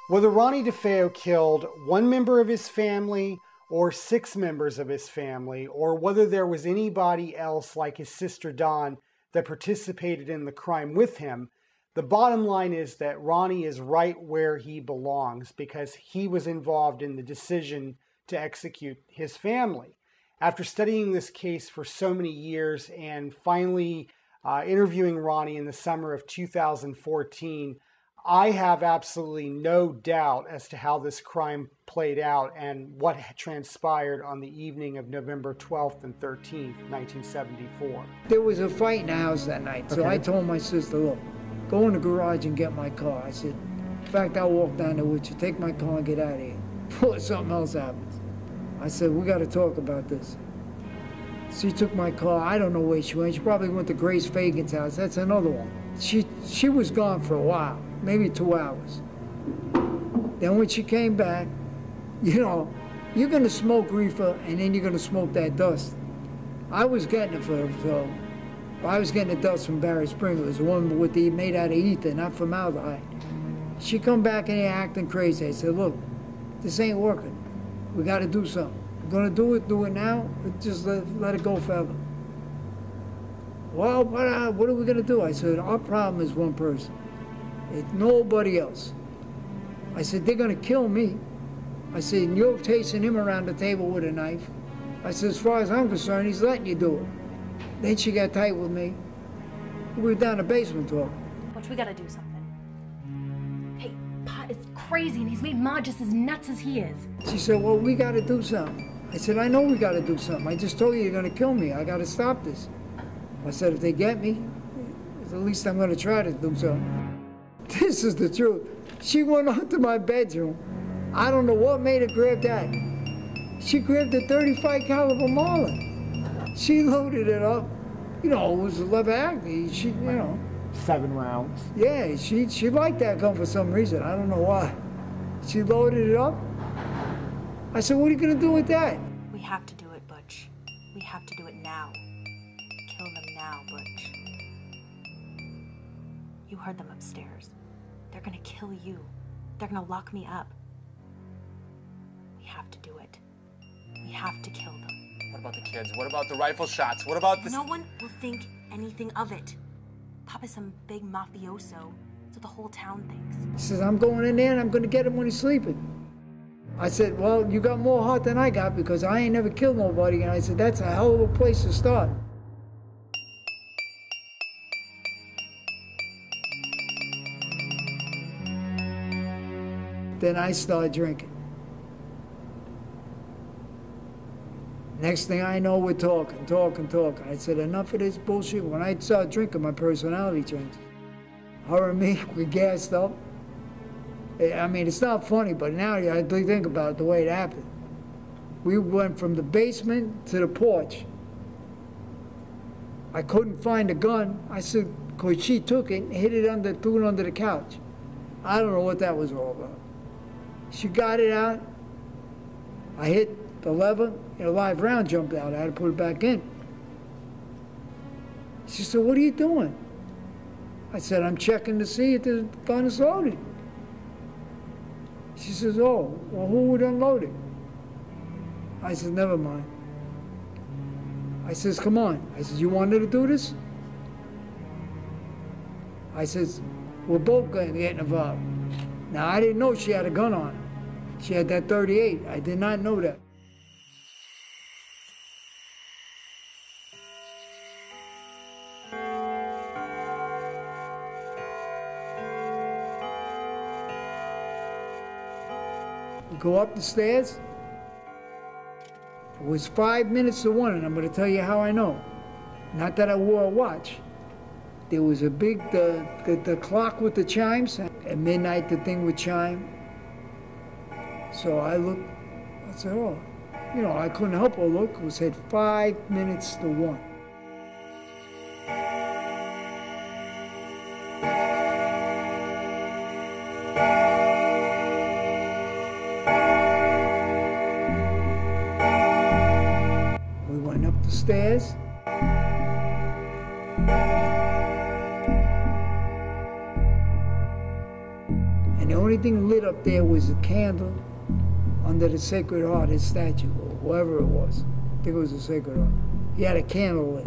Whether Ronnie DeFeo killed 1 member of his family or 6 members of his family, or whether there was anybody else like his sister Dawn that participated in the crime with him, the bottom line is that Ronnie is right where he belongs because he was involved in the decision to execute his family. After studying this case for so many years and finally interviewing Ronnie in the summer of 2014, I have absolutely no doubt as to how this crime played out and what transpired on the evening of November 12th and 13th, 1974. There was a fight in the house that night, so I told my sister, look, go in the garage and get my car. I said, in fact, I'll walk down there with you, take my car and get out of here before something else happens. I said, we got to talk about this. She took my car. I don't know where she went. She probably went to Grace Fagan's house. That's another one. She was gone for a while, maybe 2 hours. Then when she came back, you know, you're going to smoke reefer and then you're going to smoke that dust. I was getting it for her, so I was getting the dust from Barry Sprinklers, the one with the made out of ether, not formaldehyde. She come back in here acting crazy. I said, look, this ain't working. We got to do something. We're going to do it now, or just let it go forever. Well, what are we going to do? I said, our problem is one person. It's nobody else. I said, they're going to kill me. I said, and you're chasing him around the table with a knife. I said, as far as I'm concerned, he's letting you do it. Then she got tight with me. We were down in the basement talking. Butch, we gotta do something. Hey, Pa is crazy and he's made Ma just as nuts as he is. She said, well, we gotta do something. I said, I know we gotta do something. I just told you you're gonna kill me. I gotta stop this. I said, if they get me, at least I'm gonna try to do something. This is the truth. She went up to my bedroom. I don't know what made her grab that. She grabbed a 35 caliber Marlin. She loaded it up. You know, it was a lever action. She, you know. 7 rounds. Yeah, she liked that gun for some reason. I don't know why. She loaded it up. I said, what are you going to do with that? We have to do it, Butch. We have to do it now. Kill them now, Butch. You heard them upstairs. They're going to kill you. They're going to lock me up. We have to do it. We have to kill them. What about the kids? What about the rifle shots? What about this? No one will think anything of it. Papa's some big mafioso. That's what the whole town thinks. He says, I'm going in there and I'm going to get him when he's sleeping. I said, well, you got more heart than I got because I ain't never killed nobody. And I said, that's a hell of a place to start. Then I started drinking. Next thing I know, we're talking. I said, enough of this bullshit. When I started drinking, my personality changed. Her and me, we gassed up. I mean, it's not funny, but now I think about it, the way it happened. We went from the basement to the porch. I couldn't find a gun. I said, because she took it and threw it under the couch. I don't know what that was all about. She got it out. I hit the lever, and a live round jumped out. I had to put it back in. She said, what are you doing? I said, I'm checking to see if the gun is loaded. She says, oh, well, who would unload it? I said, never mind. I says, come on. I says, you wanted to do this? I says, we're both going to get involved. Now, I didn't know she had a gun on her. She had that 38. I did not know that. We go up the stairs. It was 5 minutes to 1, and I'm going to tell you how I know. Not that I wore a watch. There was a big, the clock with the chimes. At midnight, the thing would chime. So I looked, I said, oh, you know, I couldn't help but look. It said 5 minutes to 1. We went up the stairs. And the only thing lit up there was a candle under the Sacred Heart, his statue, or whoever it was. I think it was the Sacred Heart. He had a candle lit.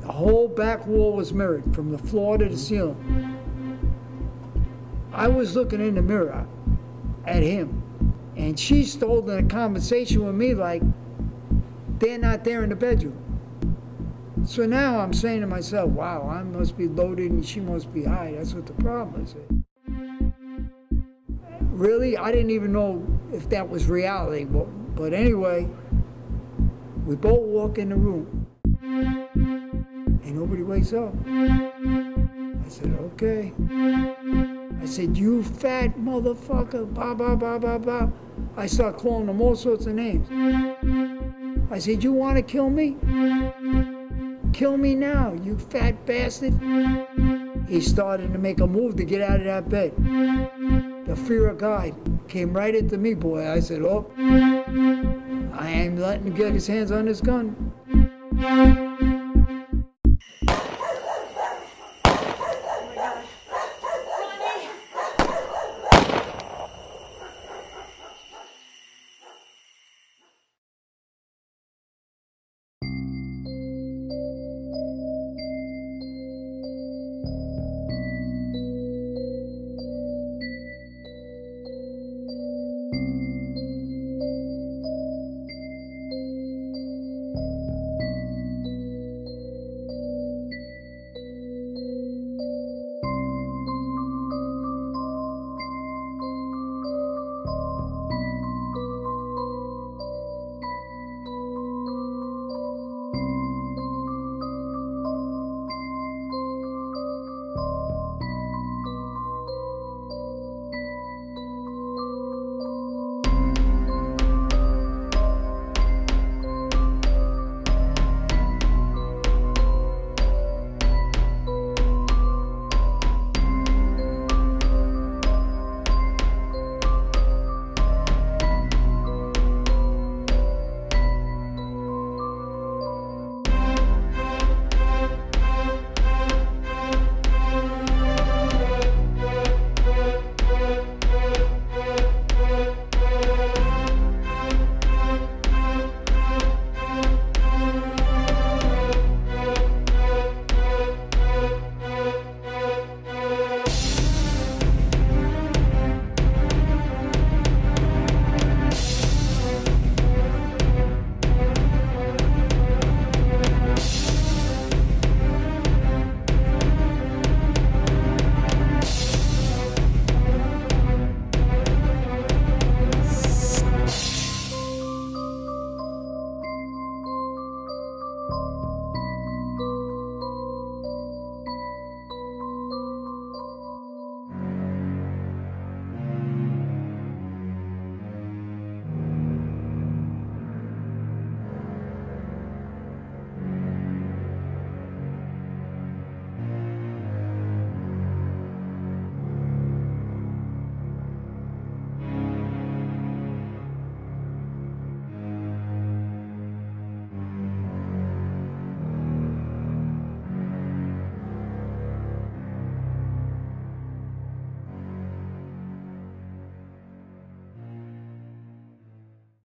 The whole back wall was mirrored, from the floor to the ceiling. I was looking in the mirror at him, and she's holding a conversation with me like they're not there in the bedroom. So now I'm saying to myself, wow, I must be loaded and she must be high. That's what the problem is. Really, I didn't even know if that was reality. But anyway, we both walk in the room. And nobody wakes up. I said, okay. I said, you fat motherfucker, blah, blah, blah, blah, blah. I start calling them all sorts of names. I said, you want to kill me? Kill me now, you fat bastard. He started to make a move to get out of that bed. The fear of God came right into me, boy. I said, oh, I ain't letting him get his hands on this gun.